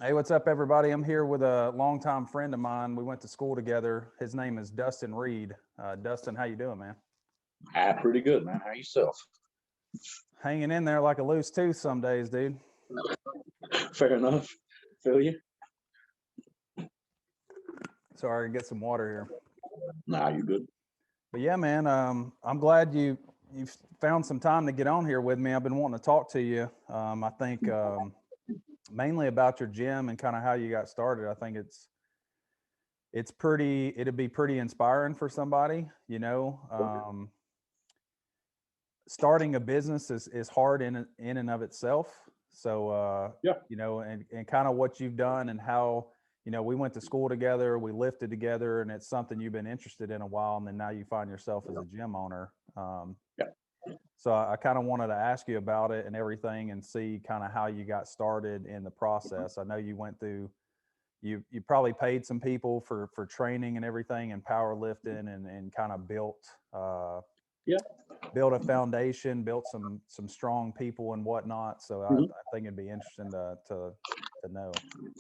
Hey, what's up, everybody? I'm here with a longtime friend of mine. We went to school together. His name is Dustin Reed. Dustin, how you doing, man? Pretty good, man. How yourself? Hanging in there like a loose tooth some days, dude. Fair enough. Feel you? Sorry, I get some water here. Nah, you good. But yeah, man, I'm glad you've found some time to get on here with me. I've been wanting to talk to you. I think mainly about your gym and kind of how you got started. I think it'd be pretty inspiring for somebody, starting a business is hard in and of itself. So Yeah. and kind of what you've done and how, we went to school together, we lifted together, and it's something you've been interested in a while, and then now you find yourself as a gym owner. Yeah. So I kind of wanted to ask you about it and everything, and see kind of how you got started in the process. I know you went through, you probably paid some people for training and everything and powerlifting, and kind of Yeah. built a foundation, built some strong people and whatnot. So I Mhm. think it'd be interesting to know.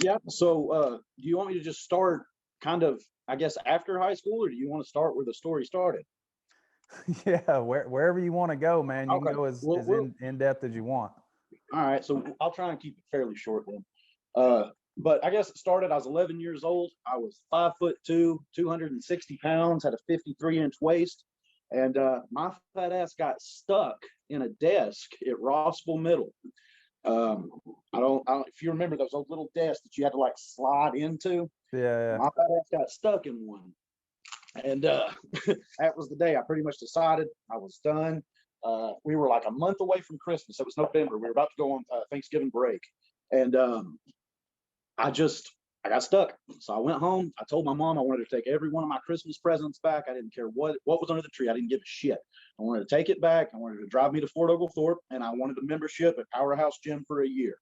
Yeah. So, do you want me to just start kind of, I guess, after high school, or do you want to start where the story started? Yeah, wherever you want to go, man. You can Okay. go as Well, as in depth as you want. all right. So I'll try and keep it fairly short then. But I guess it started. I was 11 years old. I was 5'2", 260 pounds, had a 53-inch waist, and my fat ass got stuck in a desk at Rossville Middle. Um, I don't, if you remember those old little desks that you had to like slide into. Yeah, My fat ass got stuck in one, and that was the day I pretty much decided I was done. We were like a month away from Christmas. It was November. We were about to go on Thanksgiving break, and I just I got stuck. So I went home. I told my mom I wanted to take every one of my Christmas presents back. I didn't care what was under the tree. I didn't give a shit. I wanted to take it back. I wanted to drive me to Fort Oglethorpe, and I wanted a membership at Powerhouse Gym for a year.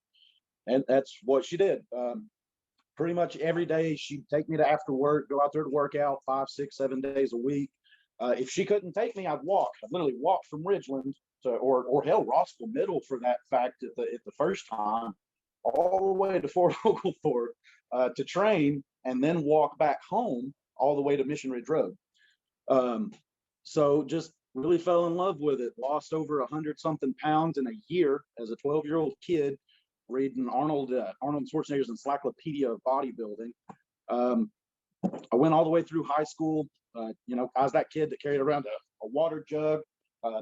And that's what she did. Pretty much every day she'd take me to after work, go out there to work out 5, 6, 7 days a week. If she couldn't take me, I'd walk. I'd literally walk from Ridgeland to, or hell, Rossville Middle for that fact at the first time, all the way to Fort Oglethorpe to train, and then walk back home all the way to Mission Ridge Road. Um, so just really fell in love with it. Lost over 100 something pounds in a year as a 12-year-old kid, reading Arnold Schwarzenegger's Encyclopedia of Bodybuilding. Um, I went all the way through high school. I was that kid that carried around a water jug,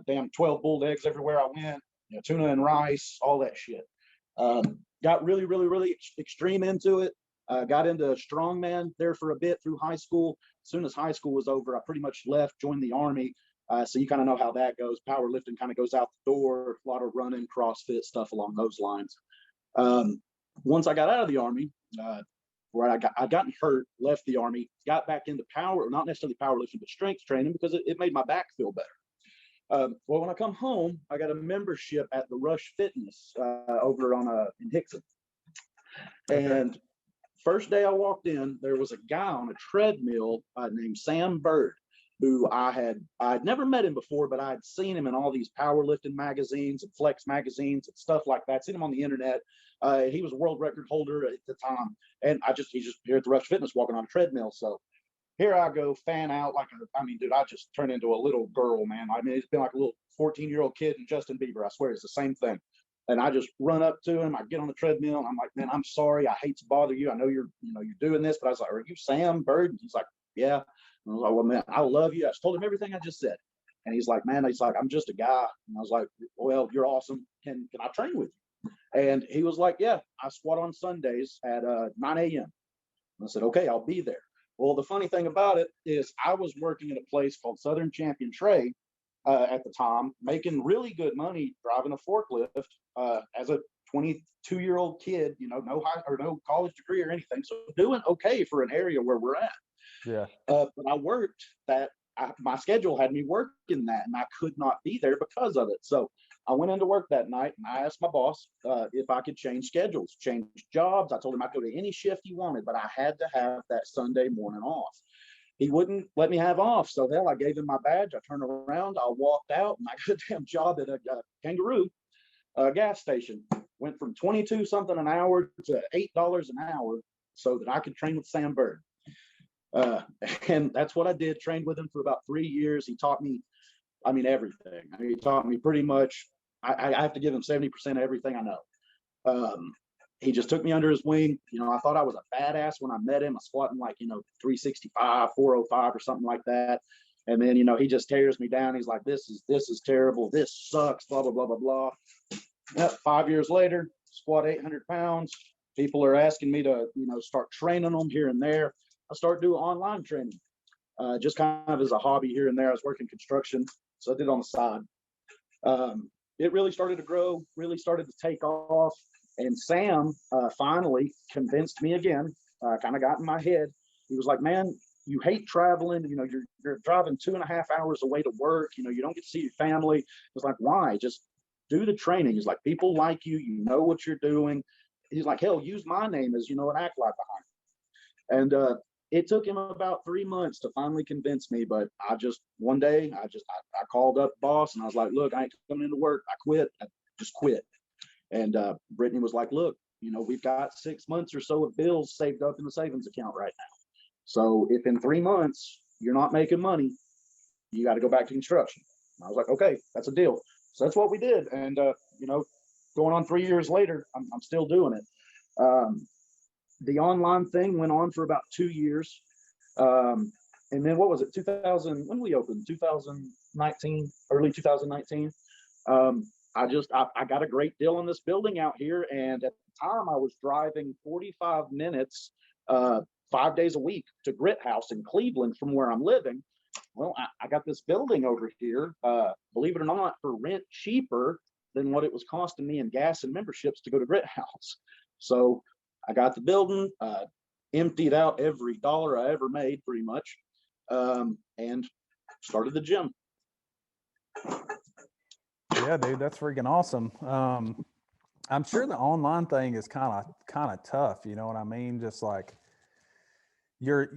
damn 12 bulled eggs everywhere I went, tuna and rice, all that shit. Got really, really, really extreme into it. Got into strongman there for a bit through high school. As soon as high school was over, I pretty much left, joined the Army. So you kind of know how that goes. Powerlifting kind of goes out the door, a lot of running, CrossFit, stuff along those lines. Um, Once I got out of the Army, where I gotten hurt, left the Army, got back into not necessarily powerlifting, but strength training because it made my back feel better. Well, when I come home, I got a membership at the Rush Fitness over in Hickson. okay. And first day I walked in, there was a guy on a treadmill named Sam Bird, who I'd never met him before, but I'd seen him in all these powerlifting magazines and flex magazines and stuff like that. Seen him on the internet. He was a world record holder at the time, and he's just here at the Rush Fitness walking on a treadmill. So here I go, fan out dude, I just turned into a little girl, man. I mean, it's been like a little 14-year-old kid and Justin Bieber. I swear it's the same thing. And I just run up to him. I get on the treadmill. And I'm like, man, I'm sorry. I hate to bother you. I know you're doing this, but I was like, are you Sam Bird? And he's like, yeah. And I was like, well, man, I love you. I just told him everything I just said. And he's like, man, I'm just a guy. And I was like, well, you're awesome. Can I train with you? And he was like, yeah, I squat on Sundays at 9 a.m. And I said, okay, I'll be there. Well, the funny thing about it is I was working at a place called Southern Champion Trade at the time, making really good money driving a forklift as a 22-year-old kid, no high or no college degree or anything. So doing okay for an area where we're at. Yeah. But I worked my schedule had me working that, and I could not be there because of it. So I went into work that night, and I asked my boss if I could change schedules, change jobs. I told him I'd go to any shift he wanted, but I had to have that Sunday morning off. He wouldn't let me have off. So hell, I gave him my badge. I turned around, I walked out, and I got a damn job at a Kangaroo gas station. went from 22 something an hour to $8 an hour so that I could train with Sam Bird. And that's what I did. Trained with him for about 3 years. He taught me, I mean, everything. I mean, he taught me pretty much, I have to give him 70% of everything I know. He just took me under his wing. You know, I thought I was a badass when I met him. I squatting like, you know, 365, 405 or something like that. And then, you know, he just tears me down. He's like, this is terrible. This sucks, blah, blah, blah, blah, blah. Yep, 5 years later, squat 800 pounds. People are asking me to, you know, start training them here and there. I start doing online training, just kind of as a hobby here and there. I was working construction, so I did it on the side. It really started to grow, really started to take off. And Sam finally convinced me again, kind of got in my head. He was like, man, you hate traveling. You know, you're driving 2.5 hours away to work. You know, you don't get to see your family. It's like, why? Just do the training. He's like, people like you. You know what you're doing. He's like, hell, use my name as, you know, an act like behind it. And it took him about 3 months to finally convince me. But one day, I called up boss and I was like, look, I ain't coming into work. I quit. I just quit. And Brittany was like, look, you know, we've got 6 months or so of bills saved up in the savings account right now. So if in 3 months you're not making money, you got to go back to construction. And I was like, okay, that's a deal. So that's what we did. And, you know, going on 3 years later, I'm still doing it. The online thing went on for about 2 years. And then what was it? 2000, when we opened, 2019, early 2019. I got a great deal on this building out here. And at the time I was driving 45 minutes, 5 days a week to Grit House in Cleveland from where I'm living. Well, I got this building over here, believe it or not, for rent cheaper than what it was costing me in gas and memberships to go to Grit House. So I got the building, emptied out every dollar I ever made pretty much, and started the gym. Yeah, dude, that's freaking awesome. I'm sure the online thing is kind of tough. You know what I mean? Just like you're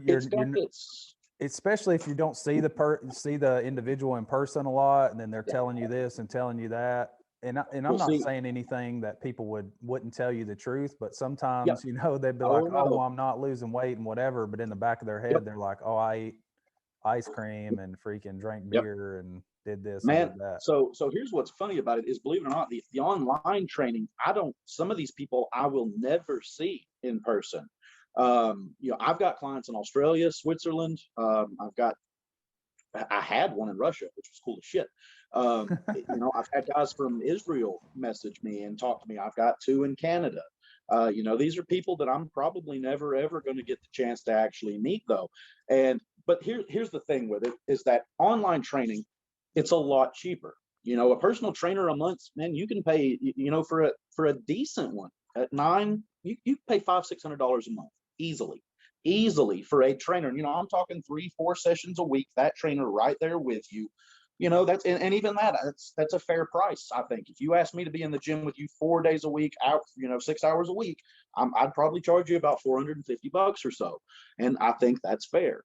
especially if you don't see the individual in person a lot, and then they're telling you this and telling you that. And I'm not saying anything that people wouldn't tell you the truth, but sometimes, you know, they'd be like, oh, well, I'm not losing weight and whatever. But in the back of their head, they're like, oh, I ate ice cream and freaking drank beer and did this and did that. So here's what's funny about it is, believe it or not, the online training, some of these people I will never see in person. You know, I've got clients in Australia, Switzerland. I had one in Russia, which was cool as shit. You know, I've had guys from Israel message me and talk to me. I've got 2 in Canada. You know, these are people that I'm probably never, ever going to get the chance to actually meet though. But here's the thing with it is that online training, it's a lot cheaper. You know, a personal trainer a month, man, you can pay, you know, for a decent one at 9, you pay $500-600 a month easily for a trainer. You know, I'm talking 3-4 sessions a week, that trainer right there with you. You know, that's and even that's a fair price. I think if you ask me to be in the gym with you 4 days a week, out, you know, 6 hours a week, I'd probably charge you about $450 or so, and I think that's fair.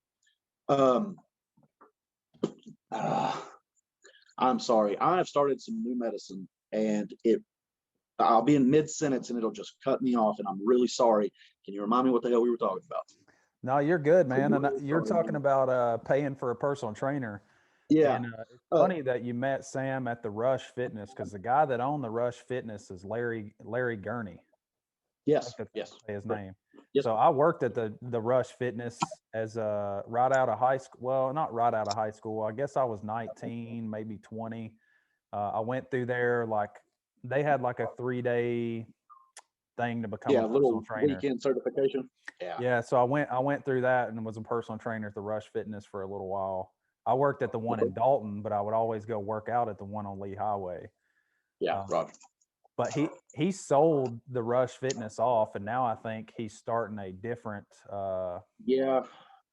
I'm sorry, I have started some new medicine, and I'll be in mid-sentence and it'll just cut me off, and I'm really sorry. Can you remind me what the hell we were talking about? No, you're good, man. And you're talking about paying for a personal trainer. Yeah. And it's funny that you met Sam at the Rush Fitness, because the guy that owned the Rush Fitness is Larry Gurney. Yes. His name. Yes. So I worked at the Rush Fitness as right out of high school. Well, not right out of high school. I guess I was 19, maybe 20. I went through there, like they had like a 3-day thing to become a personal trainer. Weekend certification. Yeah. So I went through that and was a personal trainer at the Rush Fitness for a little while. I worked at the one in Dalton, but I would always go work out at the one on Lee Highway. Yeah, right. But he sold the Rush Fitness off, and now I think he's starting a different. Yeah,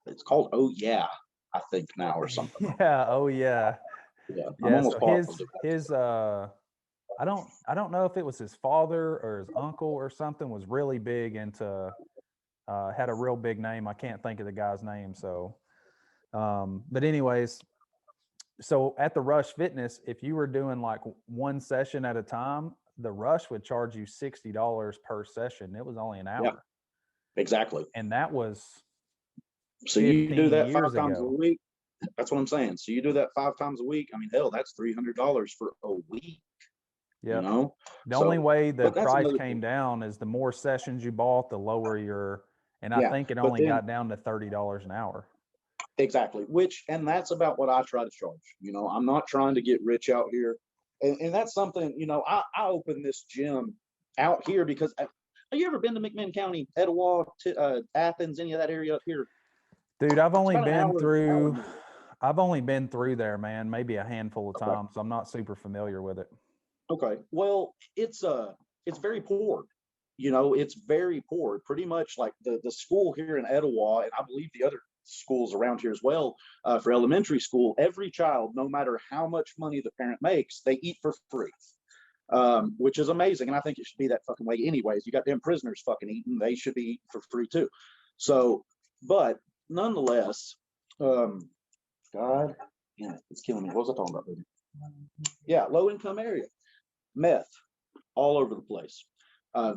it's called Oh Yeah, I think now, or something. Yeah. Oh yeah. Yeah. So his I don't know if it was his father or his uncle or something, was really big into had a real big name. I can't think of the guy's name. So, but anyways, so at the Rush Fitness, if you were doing like one session at a time, the Rush would charge you $60 per session. It was only an hour. Yeah, exactly. And that was So you do 15 that 5 years times a ago. week. That's what I'm saying. So you do that 5 times a week. I mean, hell, that's $300 for a week. Yeah. You know, The only way the but that's price another came thing. down is the more sessions you bought, the lower your, and I Yeah, think it but only then got down to $30 an hour. exactly, and that's about what I try to charge. You know, I'm not trying to get rich out here, and that's something. You know, I opened this gym out here because have you ever been to McMinn County, Etowah, Athens, any of that area up here? Dude, I've It's only about an been hour. through, I've only been through there, man, maybe a handful of Okay. times. So I'm not super familiar with it. Okay. Well, it's very poor. You know, it's very poor. Pretty much like the school here in Etowah, and I believe the other schools around here as well, for elementary school, every child, no matter how much money the parent makes, they eat for free. Which is amazing. And I think it should be that fucking way anyways. You got them prisoners fucking eating, they should be eating for free too. So, but nonetheless, God, yeah, it's killing me. What was I talking about, baby? Yeah, low income area. Meth all over the place.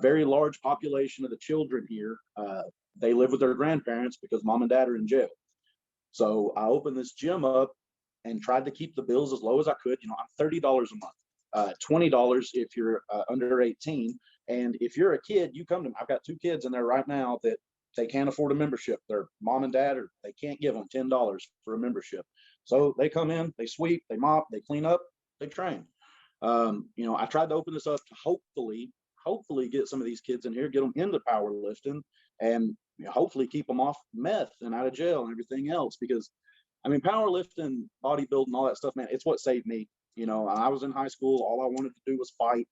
Very large population of the children here. They live with their grandparents because mom and dad are in jail. So I opened this gym up and tried to keep the bills as low as I could. You know, I'm $30 a month, $20 if you're under 18. And if you're a kid, you come to me. I've got 2 kids in there right now that they can't afford a membership. Their mom and dad, or they can't give them $10 for a membership. So they come in, they sweep, they mop, they clean up, they train. You know, I tried to open this up to hopefully get some of these kids in here, get them into powerlifting, and you know, hopefully keep them off meth and out of jail and everything else. Because I mean, powerlifting, bodybuilding, all that stuff, man, it's what saved me. You know, I was in high school, all I wanted to do was fight.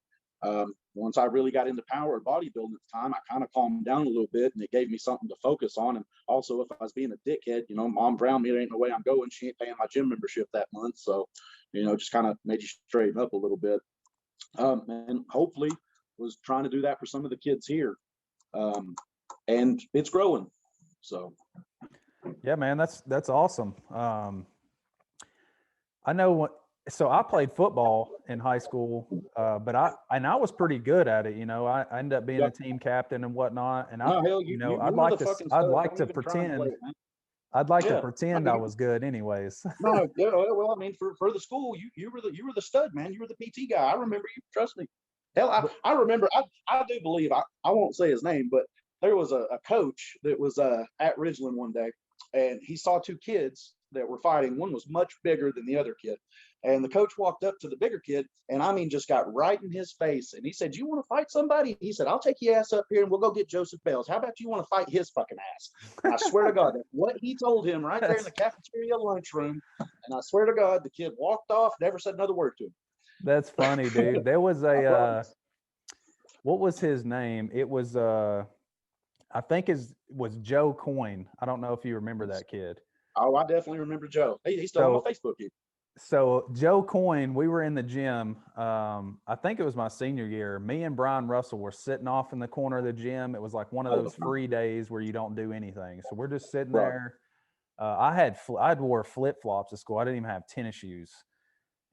Once I really got into power bodybuilding at the time, I kind of calmed down a little bit, and it gave me something to focus on. And also, if I was being a dickhead, you know, mom brown me, there ain't no way I'm going. She ain't paying my gym membership that month, so you know, just kind of made you straighten up a little bit. And hopefully, was trying to do that for some of the kids here, and it's growing. So, Yeah, man, that's awesome. I know what. So I played football in high school, but I was pretty good at it. You know, I ended up being yeah. a team captain and whatnot. And I, No, hell, you know, you were the fucking I'd stud. like Don't to even try and play pretend, it, man. I'd like to Yeah, pretend I was good, anyways. no, yeah, well, I mean, for the school, you were the stud, man. You were the PT guy. I remember you. Trust me. Hell, I remember. I do believe. I won't say his name, but there was a coach that was at Ridgeland one day, and he saw 2 kids that were fighting. One was much bigger than the other kid, and the coach walked up to the bigger kid, and I mean, just got right in his face, and he said, "You want to fight somebody?" He said, "I'll take your ass up here, and we'll go get Joseph Bales. How about you want to fight his fucking ass?" And I swear to God, that's what he told him right there in the cafeteria lunchroom. And I swear to God, the kid walked off, never said another word to him. That's funny, dude. There was a what was his name? It was I think it was Joe Coyne. I don't know if you remember that kid. Oh, I definitely remember Joe. He's still on my Facebook. So Joe Coyne, we were in the gym. I think it was my senior year. Me and Brian Russell were sitting off in the corner of the gym. It was like one of those free days where you don't do anything. So we're just sitting there. I'd wore flip flops to school. I didn't even have tennis shoes.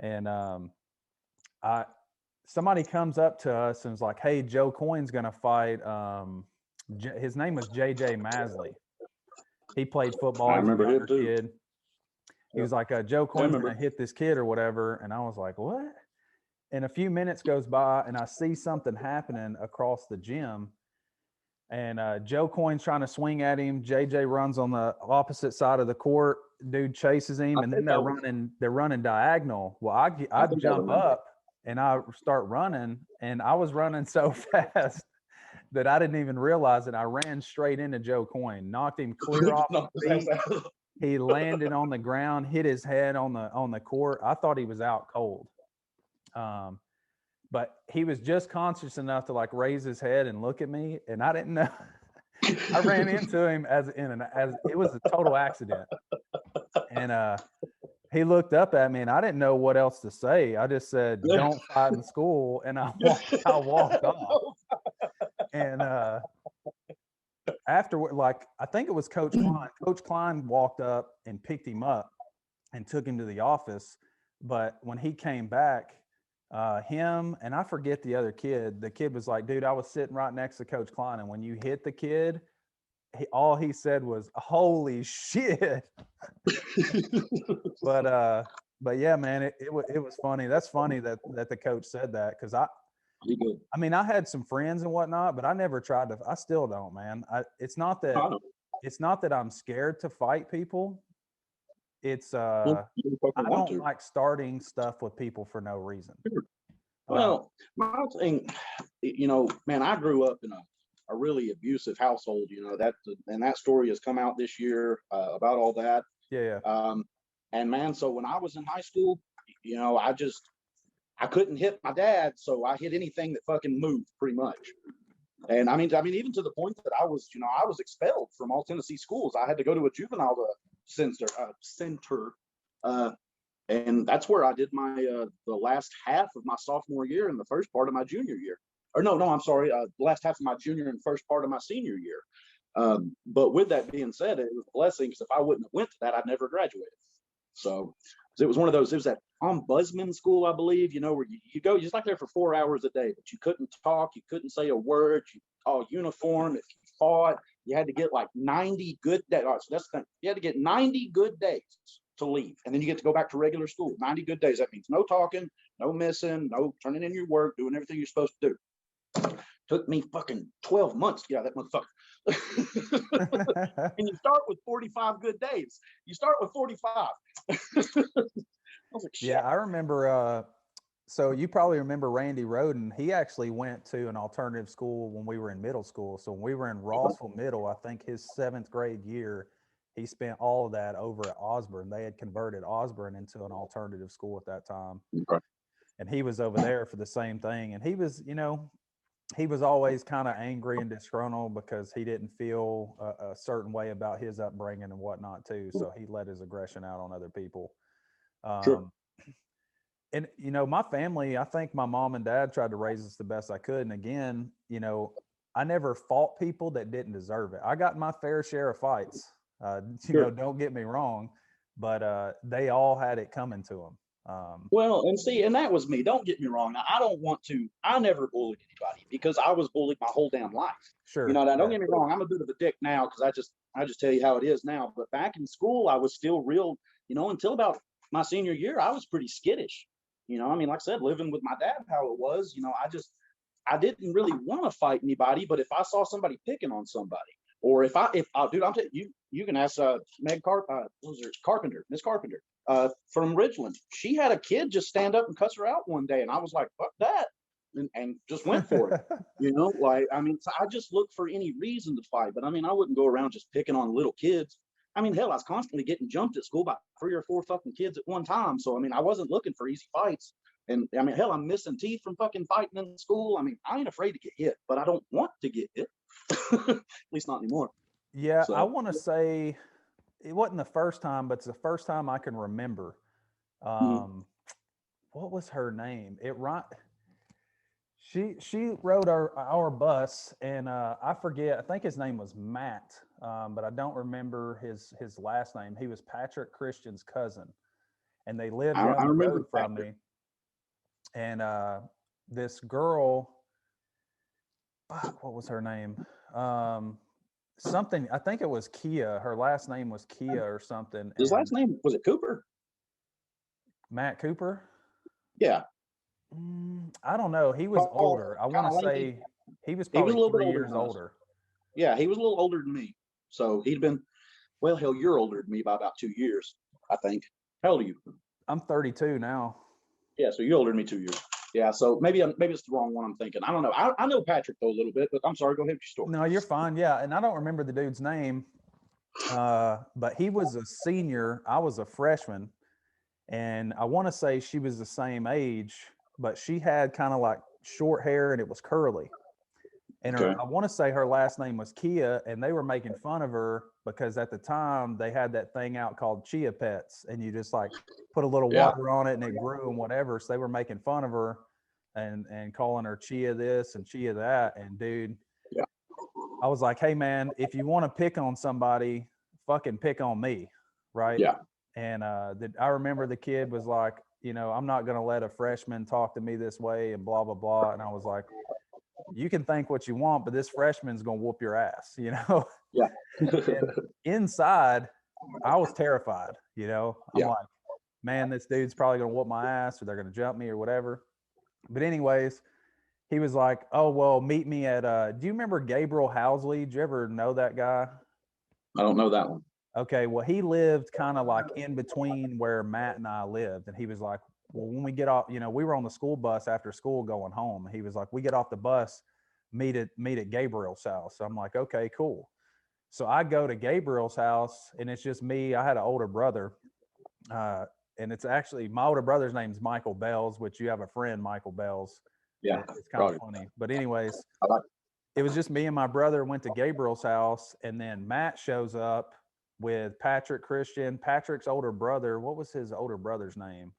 And somebody comes up to us and was like, "Hey, Joe Coyne's gonna fight." His name was JJ Masley. He played football. I He's a remember him younger too. kid. He was like, Joe Coyne's gonna hit this kid or whatever. And I was like, what? And a few minutes goes by and I see something happening across the gym. And Joe Coyne's trying to swing at him. JJ runs on the opposite side of the court. Dude chases him, and then they're running diagonal. Well, I jump up and I start running, and I was running so fast that I didn't even realize it. I ran straight into Joe Coyne, knocked him clear off his feet. He landed on the ground, hit his head on the court. I thought he was out cold. But he was just conscious enough to like raise his head and look at me, and I didn't know. I ran into him as it was a total accident. And he looked up at me, and I didn't know what else to say. I just said, "Don't fight in school," and I walked off. And afterward, like I think it was Coach Klein. Coach Klein walked up and picked him up and took him to the office. But when he came back, Him and I forget the other kid. The kid was like, dude, I was sitting right next to Coach Klein, and when you hit the kid, all he said was, "Holy shit!" But yeah, man, it was funny. That's funny that the coach said that, because I mean, I had some friends and whatnot, but I never tried to. I still don't, man. It's not that I'm scared to fight people. It's I don't like starting stuff with people for no reason. Well, my thing, man, I grew up in a really abusive household, and that story has come out this year about all that. Yeah. And man, so when I was in high school, I couldn't hit my dad, so I hit anything that fucking moved, pretty much. And I mean, even to the point that I was expelled from all Tennessee schools. I had to go to a juvenile center, and that's where I did my the last half of my sophomore year and the first part of my junior year. Or no, I'm sorry, the last half of my junior and first part of my senior year. But with that being said, it was a blessing, because if I wouldn't have went to that, I'd never graduated. So it was one of those. It was that ombudsman school, I believe, where you go, just like there for 4 hours a day, but you couldn't talk, you couldn't say a word, you all uniform. If you fought, you had to get like 90 good days. So that's the thing. You had to get 90 good days to leave, and then you get to go back to regular school. 90 good days. That means no talking, no missing, no turning in your work, doing everything you're supposed to do. Took me fucking 12 months to get out of that motherfucker. And you start with 45 good days. You start with 45. I was like, shit. Yeah, I remember. So you probably remember Randy Roden. He actually went to an alternative school when we were in middle school. So when we were in Rossville Middle, I think his 7th grade year, he spent all of that over at Osborne. They had converted Osborne into an alternative school at that time. Okay. And he was over there for the same thing. And he was, he was always kind of angry and disgruntled because he didn't feel a certain way about his upbringing and whatnot too. So he let his aggression out on other people. Sure. And, my family, I think my mom and dad tried to raise us the best I could. And again, I never fought people that didn't deserve it. I got my fair share of fights, Sure. don't get me wrong, but they all had it coming to them. Well, and that was me. Don't get me wrong. Now, I never bullied anybody, because I was bullied my whole damn life. Sure. Now, don't get me wrong. I'm a bit of a dick now, because I just tell you how it is now. But back in school, I was still real, until about my senior year, I was pretty skittish. I mean, like I said, living with my dad, how it was, I didn't really want to fight anybody. But if I saw somebody picking on somebody, or dude, I'm telling you, you can ask Miss Carpenter, from Ridgeland. She had a kid just stand up and cuss her out one day, and I was like, fuck that, and just went for it. I mean, so I just look for any reason to fight. But I mean, I wouldn't go around just picking on little kids. I mean, hell, I was constantly getting jumped at school by 3 or 4 fucking kids at one time. So I mean, I wasn't looking for easy fights. And I mean, hell, I'm missing teeth from fucking fighting in school. I mean, I ain't afraid to get hit, but I don't want to get hit. At least not anymore. Yeah, so I want to say it wasn't the first time, but it's the first time I can remember. What was her name? She rode our bus, and I forget. I think his name was Matt, but I don't remember his last name. He was Patrick Christian's cousin, and they lived down the road from me. And this girl, what was her name? Something. I think it was Kia. Her last name was Kia or something. His last name, was it Cooper? Matt Cooper? Yeah. I don't know. He was older. I want to say he was probably 3 years older. Yeah, he was a little older than me. So he'd been, well, hell, you're older than me by about 2 years, I think. How old are you? I'm 32 now. Yeah, so you're older than me 2 years. Yeah, so maybe it's the wrong one I'm thinking. I don't know. I know Patrick though a little bit, but I'm sorry. Go ahead with your story. No, you're fine. Yeah, and I don't remember the dude's name, but he was a senior. I was a freshman, and I want to say she was the same age, but she had kind of like short hair and it was curly. And I want to say her last name was Kia, and they were making fun of her because at the time they had that thing out called Chia Pets, and you just like put a little water on it and it grew and whatever. So they were making fun of her and calling her Chia this and Chia that. And dude, I was like, hey man, if you want to pick on somebody, fucking pick on me, right? Yeah. And I remember the kid was like, I'm not going to let a freshman talk to me this way and blah, blah, blah. And I was like, you can think what you want, but this freshman's going to whoop your ass, Yeah. And inside, I was terrified, I'm Yeah. like, man, this dude's probably going to whoop my ass or they're going to jump me or whatever. But anyways, he was like, oh, well, meet me at, do you remember Gabriel Housley? Did you ever know that guy? I don't know that one. Okay, well, he lived kind of like in between where Matt and I lived. And he was like, well, when we get off, we were on the school bus after school going home. He was like, we get off the bus, meet at Gabriel's house. So I'm like, okay, cool. So I go to Gabriel's house and it's just me. I had an older brother. And it's actually my older brother's name's Michael Bells, which you have a friend, Michael Bells. Yeah. It's kind of funny. But anyways, it was just me and my brother went to Gabriel's house, and then Matt shows up with Patrick Christian, Patrick's older brother. What was his older brother's name?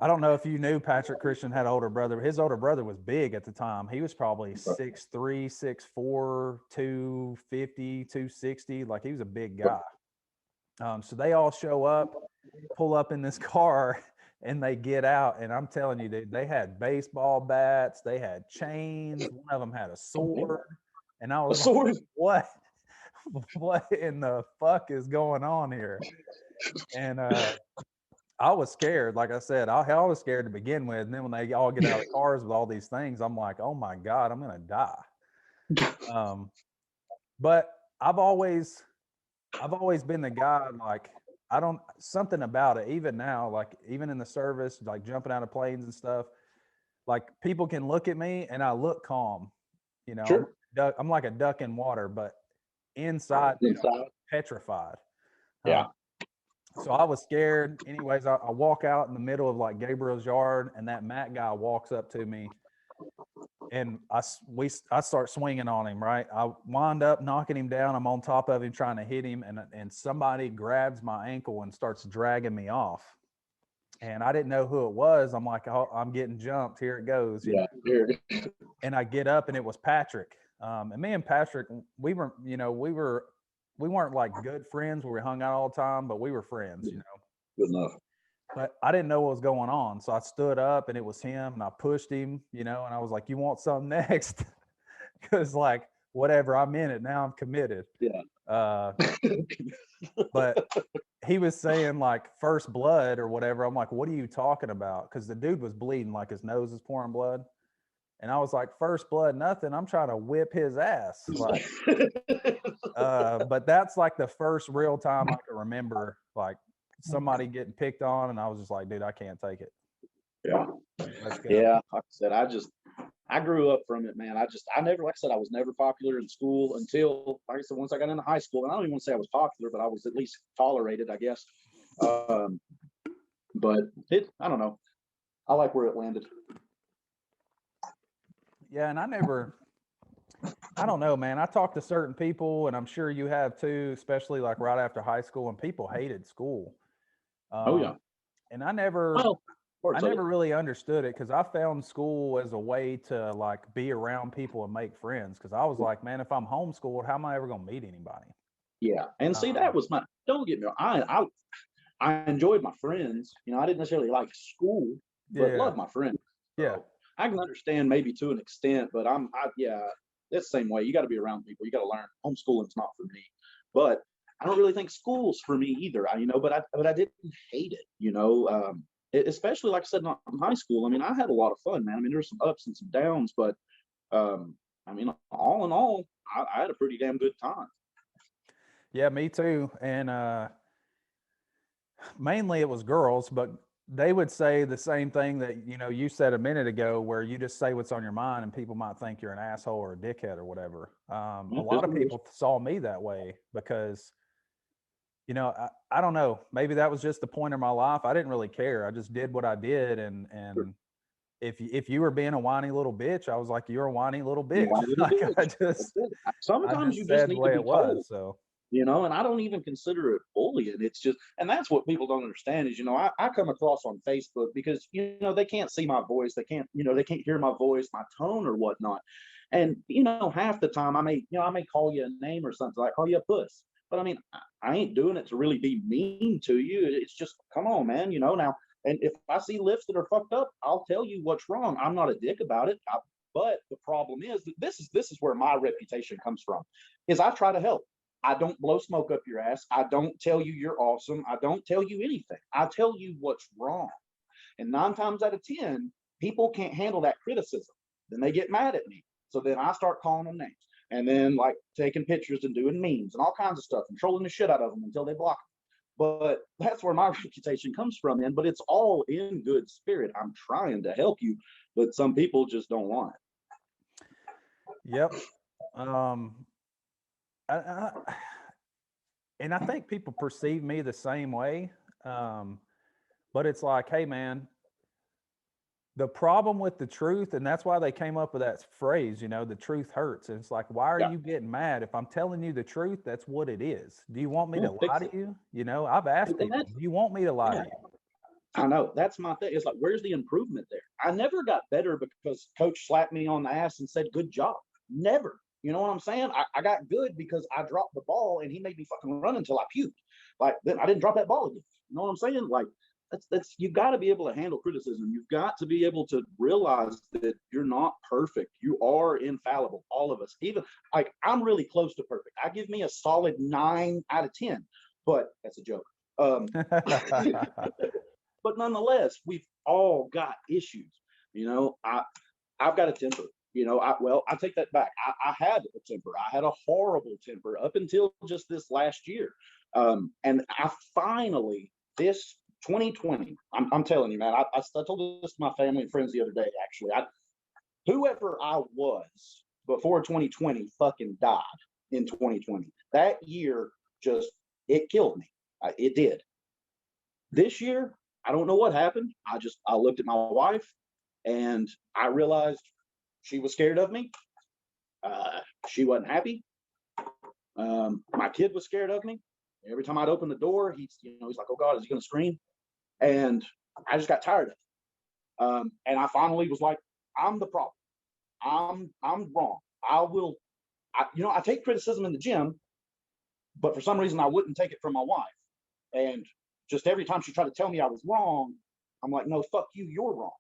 I don't know if you knew Patrick Christian had an older brother. His older brother was big at the time. He was probably 6'3", 6'4", 250, 260. Like, he was a big guy. So they all show up, pull up in this car, and they get out. And I'm telling you, dude, they had baseball bats, they had chains. One of them had a sword. And I was like, what in the fuck is going on here? And I was scared. Like I said, I was scared to begin with. And then when they all get out of the cars with all these things, I'm like, oh my God, I'm going to die. But I've always been the guy, like, something about it, even now, like, even in the service, like jumping out of planes and stuff, like, people can look at me and I look calm, Sure. I'm like a duck in water, but inside I'm petrified. Yeah. So I was scared. Anyways, I walk out in the middle of like Gabriel's yard, and that Matt guy walks up to me, and I start swinging on him. Right, I wind up knocking him down. I'm on top of him trying to hit him, and somebody grabs my ankle and starts dragging me off. And I didn't know who it was. I'm like, oh, I'm getting jumped. Here it goes. Yeah. And I get up, and it was Patrick. And me and Patrick, we weren't like good friends where we hung out all the time, but we were friends, Good enough. But I didn't know what was going on. So I stood up and it was him, and I pushed him, and I was like, you want something next? Because, like, whatever, I'm in it now, I'm committed. Yeah. But he was saying like first blood or whatever. I'm like, what are you talking about? Because the dude was bleeding, like his nose is pouring blood. And I was like, first blood, nothing. I'm trying to whip his ass. Like, but that's like the first real time I can remember, like, somebody getting picked on, and I was just like, dude, I can't take it. Yeah. Yeah. Like I said, I grew up from it, man. I never, like I said, I was never popular in school until, like I said, once I got into high school. And I don't even want to say I was popular, but I was at least tolerated, I guess. But I don't know. I like where it landed. Yeah, and I don't know, man. I talked to certain people, and I'm sure you have too, especially like right after high school, and people hated school. Oh yeah. And I never really understood it, because I found school as a way to like be around people and make friends. Because I was like, man, if I'm homeschooled, how am I ever gonna meet anybody? Yeah, and see, that was my. Don't get me wrong. I enjoyed my friends. I didn't necessarily like school, but loved my friends. So Yeah. I can understand maybe to an extent, but it's the same way. You got to be around people. You got to learn. Homeschooling's not for me, but I don't really think school's for me either. But I didn't hate it. Especially like I said in high school. I mean, I had a lot of fun, man. I mean, there were some ups and some downs, but I mean, all in all, I had a pretty damn good time. Yeah, me too. And mainly it was girls, but they would say the same thing that you said a minute ago, where you just say what's on your mind and people might think you're an asshole or a dickhead or whatever. A lot of people saw me that way because I don't know, maybe that was just the point of my life. I didn't really care. I just did what I did, and Sure. if you were being a whiny little bitch, I was like, you're a whiny little bitch. Sometimes you just need to be told. So and I don't even consider it bullying. It's just, and that's what people don't understand is, I come across on Facebook because, they can't see my voice. They can't hear my voice, my tone or whatnot. And, half the time I may call you a name or something, like call you a puss. But I mean, I ain't doing it to really be mean to you. It's just, come on, man, now. And if I see lifts that are fucked up, I'll tell you what's wrong. I'm not a dick about it. But the problem is that this is where my reputation comes from, is I try to help. I don't blow smoke up your ass. I don't tell you you're awesome. I don't tell you anything. I tell you what's wrong. And 9 times out of 10, people can't handle that criticism. Then they get mad at me. So then I start calling them names, and then like taking pictures and doing memes and all kinds of stuff and trolling the shit out of them until they block them. But that's where my reputation comes from, man. But it's all in good spirit. I'm trying to help you, but some people just don't want it. Yep. And I think people perceive me the same way. But it's like, hey, man, the problem with the truth, and that's why they came up with that phrase, the truth hurts. And it's like, why are you getting mad? If I'm telling you the truth, that's what it is. Do you want me to lie to you? I've asked people, do you want me to lie to you? I know, that's my thing. It's like, where's the improvement there? I never got better because coach slapped me on the ass and said, good job. Never. You know what I'm saying? I got good because I dropped the ball and he made me fucking run until I puked. Like, then I didn't drop that ball again. You know what I'm saying? Like, that's you've got to be able to handle criticism. You've got to be able to realize that you're not perfect. You are infallible, all of us. Even like, I'm really close to perfect. I give me a solid 9 out of 10, but that's a joke. But nonetheless, we've all got issues. I've got a temper. I take that back. I had a temper. I had a horrible temper up until just this last year. And I finally, this 2020, I'm telling you, man, I told this to my family and friends the other day, actually. Whoever I was before 2020 fucking died in 2020. That year it killed me. It did. This year, I don't know what happened. I looked at my wife and I realized she was scared of me. She wasn't happy. My kid was scared of me. Every time I'd open the door, he's like, oh God, is he going to scream? And I just got tired of it. And I finally was like, I'm the problem. I'm wrong. I take criticism in the gym, but for some reason I wouldn't take it from my wife. And just every time she tried to tell me I was wrong, I'm like, no, fuck you, you're wrong.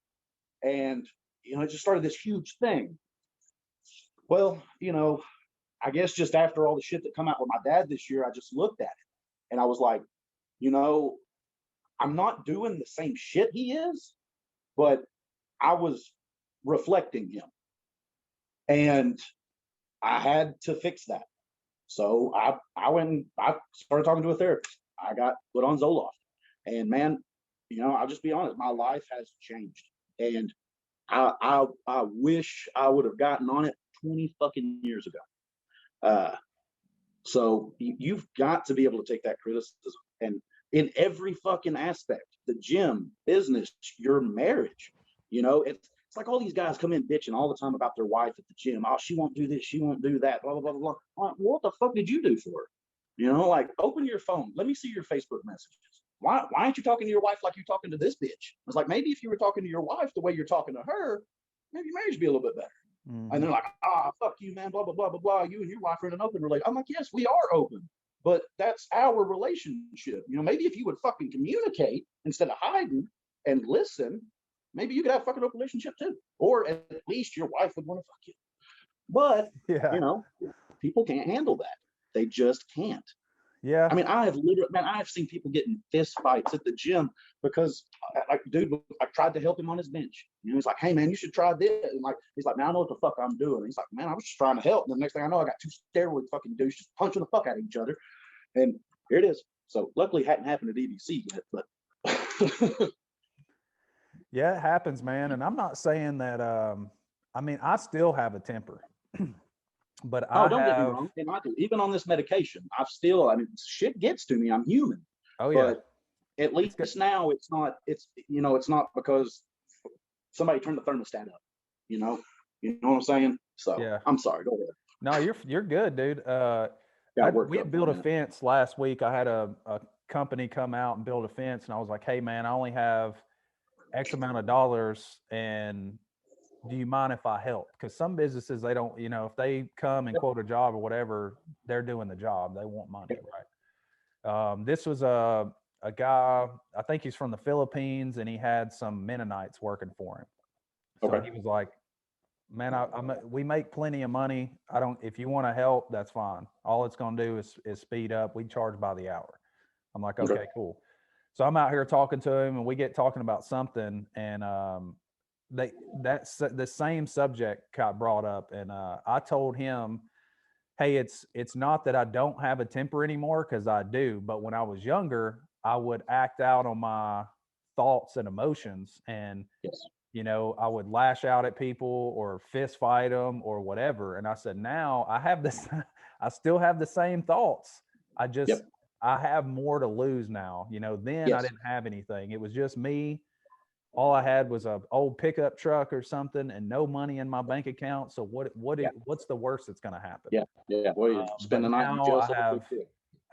And, it just started this huge thing. Well, I guess just after all the shit that come out with my dad this year, I just looked at it and I was like, I'm not doing the same shit he is, but I was reflecting him. And I had to fix that. So I went and I started talking to a therapist. I got put on Zoloft. And man, I'll just be honest, my life has changed. And I wish I would have gotten on it 20 fucking years ago. So you've got to be able to take that criticism, and in every fucking aspect, the gym, business, your marriage, it's like all these guys come in bitching all the time about their wife at the gym. Oh, she won't do this, she won't do that, blah, blah, blah, blah. Like, what the fuck did you do for her? Like, open your phone. Let me see your Facebook messages. Why aren't you talking to your wife like you're talking to this bitch? I was like, maybe if you were talking to your wife the way you're talking to her, maybe your marriage would be a little bit better. Mm-hmm. And they're like, fuck you, man, blah, blah, blah, blah, blah. You and your wife are in an open relationship. I'm like, yes, we are open, but that's our relationship. Maybe if you would fucking communicate instead of hiding and listen, maybe you could have a fucking open relationship too. Or at least your wife would want to fuck you. But, people can't handle that. They just can't. Yeah. I mean, I have seen people get in fist fights at the gym because, like, dude, I tried to help him on his bench. He's like, hey, man, you should try this. And he's like, man, I know what the fuck I'm doing. And he's like, man, I was just trying to help. And the next thing I know, I got 2 steroid fucking dudes just punching the fuck out of each other. And here it is. So luckily it hadn't happened at EBC yet, but. Yeah, it happens, man. And I'm not saying that, I still have a temper. But don't get me wrong. And I do. Even on this medication, shit gets to me. I'm human. Oh yeah. But at least now it's not because somebody turned the thermostat up. You know what I'm saying? So yeah. I'm sorry. Go ahead. No, you're good, dude. We built a fence last week. I had a company come out and build a fence, and I was like, hey man, I only have X amount of dollars, and do you mind if I help? Because some businesses, they don't, if they come and quote a job or whatever, they're doing the job. They want money, right? This was a guy, I think he's from the Philippines, and he had some Mennonites working for him. So Okay. he was like, man, we make plenty of money. If you want to help, that's fine. All it's going to do is speed up. We charge by the hour. I'm like, okay, cool. So I'm out here talking to him, and we get talking about something, and the same subject got brought up, and I told him, hey, it's not that I don't have a temper anymore, because I do, but when I was younger, I would act out on my thoughts and emotions, and Yes. I would lash out at people or fist fight them or whatever. And I said, now I have this, I still have the same thoughts. Yep. I have more to lose now. Then I Yes. didn't have anything. It was just me. All I had was a old pickup truck or something and no money in my bank account. So what's the worst that's going to happen? Yeah. Yeah. Well, you spend But the night in now jail. I have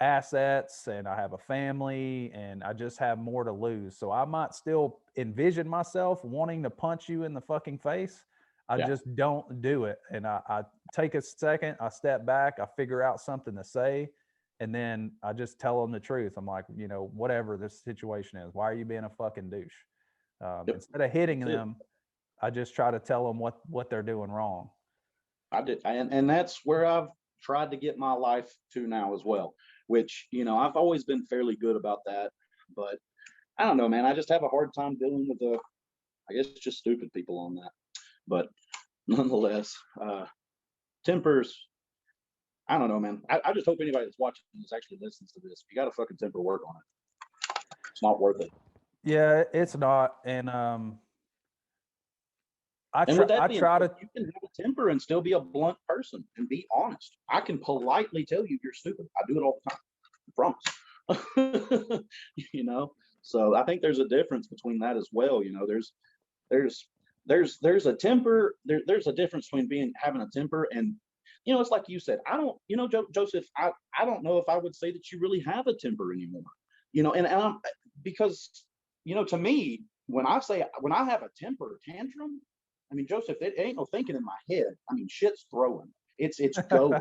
assets and I have a family and I just have more to lose. So I might still envision myself wanting to punch you in the fucking face. I just don't do it. And I take a second, I step back, I figure out something to say, and then I just tell them the truth. I'm like, whatever this situation is, why are you being a fucking douche? Instead of hitting them, I just try to tell them what they're doing wrong. I did, and that's where I've tried to get my life to now as well. Which I've always been fairly good about that, but I don't know, man. I just have a hard time dealing with I guess just stupid people on that. But nonetheless, tempers. I don't know, man. I just hope anybody that's watching this actually listens to this. If you got a fucking temper, work on it. It's not worth it. Yeah, it's not, and With that being said, you can have a temper and still be a blunt person and be honest. I can politely tell you you're stupid. I do it all the time. I promise. So I think there's a difference between that as well. There's a temper. There's a difference between having a temper and it's like you said. I don't, Joseph. I don't know if I would say that you really have a temper anymore. And I'm, because to me, when I have a temper tantrum, I mean, Joseph, it ain't no thinking in my head. I mean, shit's throwing. It's going.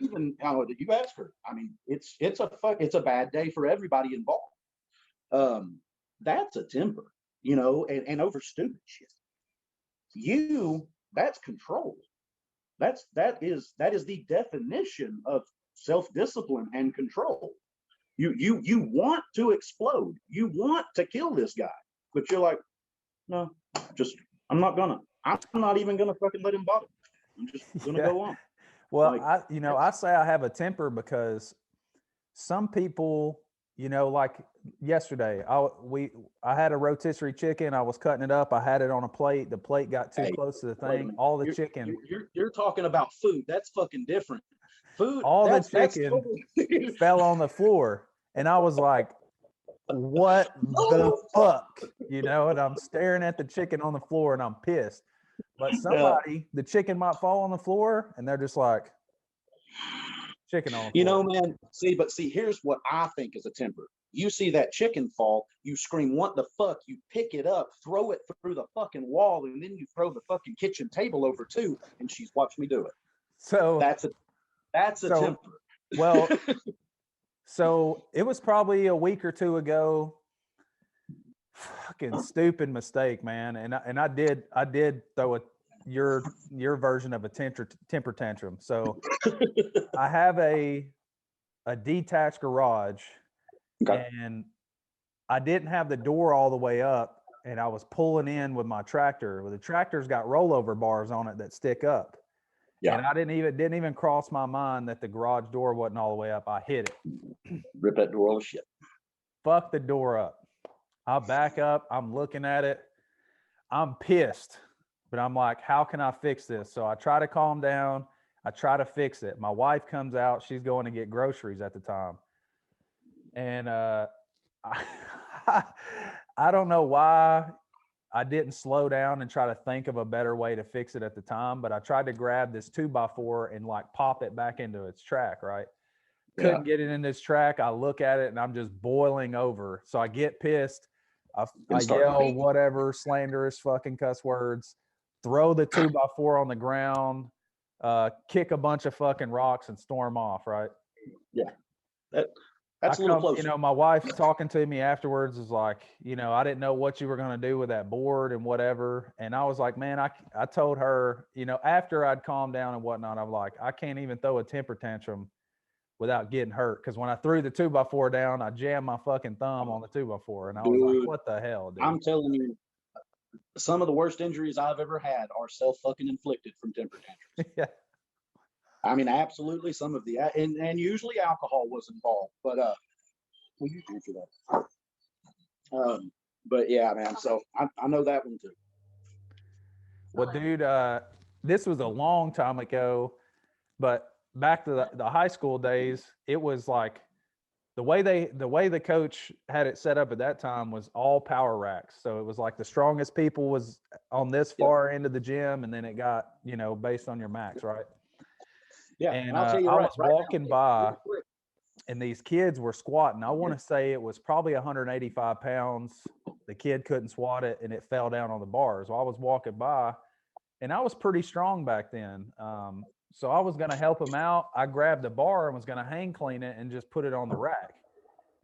Even did you ask her? I mean, it's a bad day for everybody involved. That's a temper, and over stupid shit. That's control. That is the definition of self-discipline and control. You want to explode. You want to kill this guy, but you're like, no, I'm not even gonna fucking let him bother. I'm just gonna go on. Well, I say I have a temper because some people, like yesterday, I had a rotisserie chicken. I was cutting it up. I had it on a plate. The plate got too close to the thing. All the chicken. You're talking about food. That's fucking different. Food. All the chicken fell on the floor, and I was like, "What the fuck?" And I'm staring at the chicken on the floor, and I'm pissed. But the chicken might fall on the floor, and they're just like, chicken on the floor. Man. See, here's what I think is a temper. You see that chicken fall, you scream, "What the fuck?" You pick it up, throw it through the fucking wall, and then you throw the fucking kitchen table over too. And she's watched me do it. So that's a temper. Well, so it was probably a week or two ago. Fucking stupid mistake, man. And I did throw your version of a temper tantrum. So I have a detached garage, and I didn't have the door all the way up, and I was pulling in with my tractor. Well, the tractor's got rollover bars on it that stick up. Yeah. And I didn't even cross my mind that the garage door wasn't all the way up. I hit it. Rip that door all the shit. Fuck the door up. I back up. I'm looking at it. I'm pissed, but I'm like, how can I fix this? So I try to calm down. I try to fix it. My wife comes out. She's going to get groceries at the time. And I don't know why I didn't slow down and try to think of a better way to fix it at the time, but I tried to grab this 2x4 and like pop it back into its track, right? Couldn't get it in this track. I look at it and I'm just boiling over. So I get pissed. I yell whatever, slanderous fucking cuss words, throw the 2x4 on the ground, kick a bunch of fucking rocks and storm off, right? Yeah. That's a little closer. My wife talking to me afterwards is like, I didn't know what you were going to do with that board and whatever. And I was like, man, I told her, after I'd calmed down and whatnot, I'm like, I can't even throw a temper tantrum without getting hurt. Cause when I threw the 2x4 down, I jammed my fucking thumb on the 2x4. And I was like, Dude, what the hell, dude? I'm telling you, some of the worst injuries I've ever had are self-fucking inflicted from temper tantrums. Yeah. I mean, absolutely. Some of the and usually alcohol was involved, but will you answer that? But yeah, man. So I know that one too. Well, dude, this was a long time ago, but back to the high school days, it was like the way the coach had it set up at that time was all power racks. So it was like the strongest people was on this far end of the gym, and then it got based on your max, right? Yeah, And I'll tell you I right, was walking by, and these kids were squatting. I want to say it was probably 185 pounds. The kid couldn't squat it, and it fell down on the bars. Well, I was walking by, and I was pretty strong back then. So I was going to help him out. I grabbed the bar and was going to hang clean it and just put it on the rack.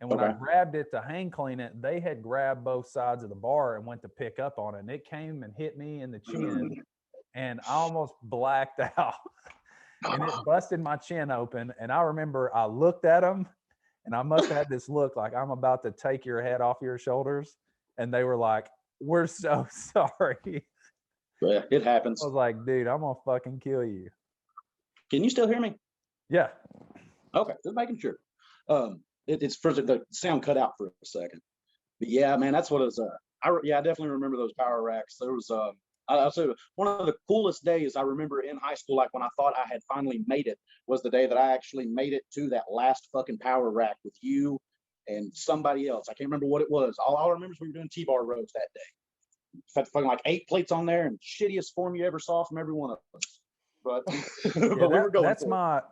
And when I grabbed it to hang clean it, they had grabbed both sides of the bar and went to pick up on it. And it came and hit me in the chin, and I almost blacked out. And it busted my chin open. And I remember I looked at them, and I must have had this look like I'm about to take your head off your shoulders. And they were like, we're so sorry. Yeah, it happens. I was like, dude, I'm going to fucking kill you. Can you still hear me? Yeah. Okay, just making sure. It's for the sound cut out for a second. But yeah, man, that's what it was. I definitely remember those power racks. There was I'll say one of the coolest days I remember in high school, like when I thought I had finally made it, was the day that I actually made it to that last fucking power rack with you and somebody else. I can't remember what it was. All I remember is we were doing T-bar rows that day. Had fucking like 8 plates on there, and shittiest form you ever saw from every one of us. But, but we were going. That's my,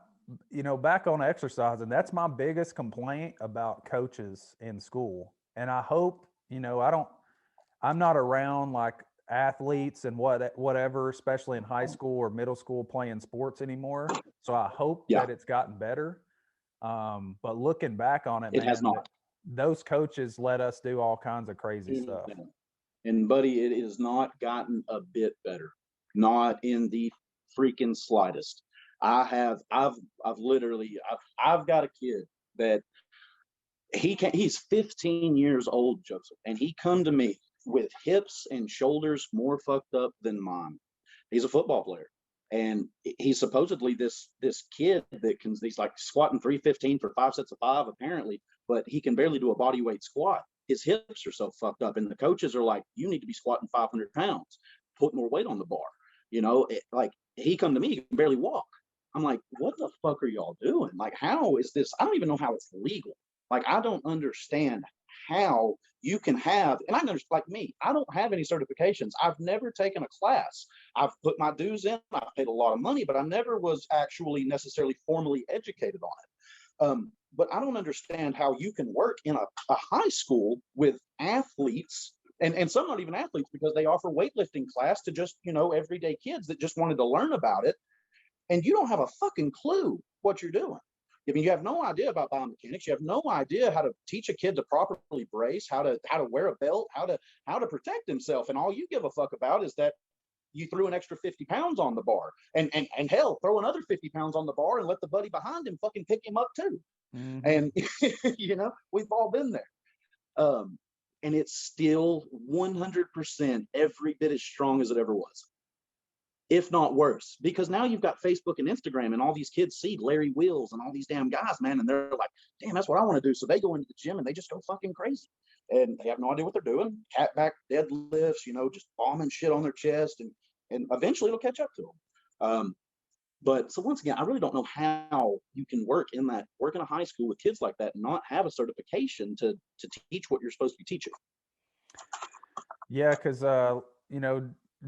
back on exercising, that's my biggest complaint about coaches in school. And I hope, I'm not around like athletes and whatever, especially in high school or middle school playing sports anymore. So I hope that it's gotten better. But looking back on it, it has not. Those coaches let us do all kinds of crazy stuff. And buddy, it has not gotten a bit better. Not in the freaking slightest. I've literally got a kid that he's 15 years old, Joseph, and he come to me with hips and shoulders more fucked up than mine. He's a football player, and he's supposedly this kid that he's like squatting 315 for 5 sets of 5 apparently, but he can barely do a body weight squat. His hips are so fucked up, and the coaches are like, you need to be squatting 500 pounds, put more weight on the bar. Like he come to me, he can barely walk. I'm like, what the fuck are y'all doing? Like, how is this? I don't even know how it's legal. Like, I don't understand how you can have, and I understand, like me, I don't have any certifications. I've never taken a class. I've put my dues in. I've paid a lot of money, but I never was actually necessarily formally educated on it. But I don't understand how you can work in a high school with athletes, and some not even athletes, because they offer weightlifting class to just, everyday kids that just wanted to learn about it. And you don't have a fucking clue what you're doing. I mean, you have no idea about biomechanics. You have no idea how to teach a kid to properly brace, how to wear a belt, how to protect himself. And all you give a fuck about is that you threw an extra 50 pounds on the bar, and hell, throw another 50 pounds on the bar and let the buddy behind him fucking pick him up too. Mm-hmm. And we've all been there. And it's still 100% every bit as strong as it ever was, if not worse, because now you've got Facebook and Instagram, and all these kids see Larry Wheels and all these damn guys, man, and they're like, damn, that's what I want to do. So they go into the gym and they just go fucking crazy, and they have no idea what they're doing. Cat back deadlifts, just bombing shit on their chest, and eventually it'll catch up to them. But so once again, I really don't know how you can work in a high school with kids like that and not have a certification to teach what you're supposed to be teaching. Yeah, because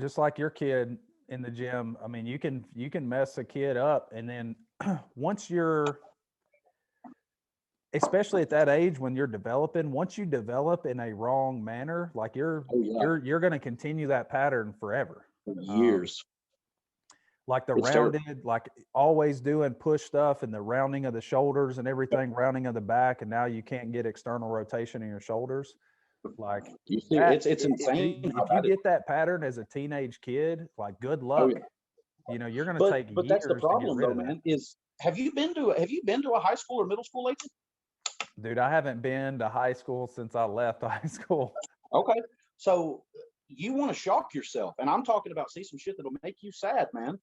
just like your kid in the gym, I mean, you can mess a kid up, and then once you're, especially at that age when you're developing, once you develop in a wrong manner, like you're going to continue that pattern forever. Years. Like the It's terrible. rounded, like always doing push stuff and the rounding of the shoulders and everything, rounding of the back, and now you can't get external rotation in your shoulders. Like You see, that, it's insane how if you bad it is. get that pattern as a teenage kid, like good Oh luck. yeah. You know, you're going to But take that's the years to get problem rid though, of that. man, is have you been to a high school or middle school lately? Dude, I haven't been to high school since I left high school. Okay. So you want to shock yourself. And I'm talking about see some shit that'll make you sad, man.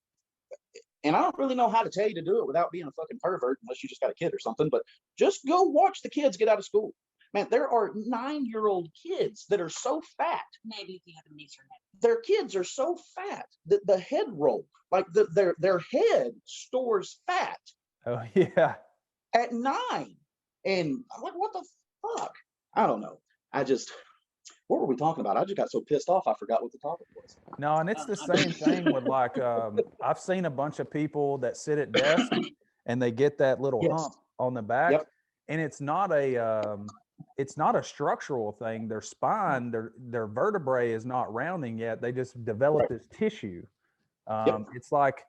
And I don't really know how to tell you to do it without being a fucking pervert, unless you just got a kid or something. But just go watch the kids get out of school. Man, there are 9-year-old kids that are so fat. Maybe if you have a niece or nephew. Their kids are so fat that the head roll, like their head stores fat Oh, yeah. at 9. And I'm like, what the fuck? I don't know. What were we talking about? I just got so pissed off, I forgot what the topic was. No, and it's the same thing with like, I've seen a bunch of people that sit at desks and they get that little Yes. hump on the back. Yep. And it's not a structural thing. Their spine, their vertebrae is not rounding yet. They just develop this tissue. It's like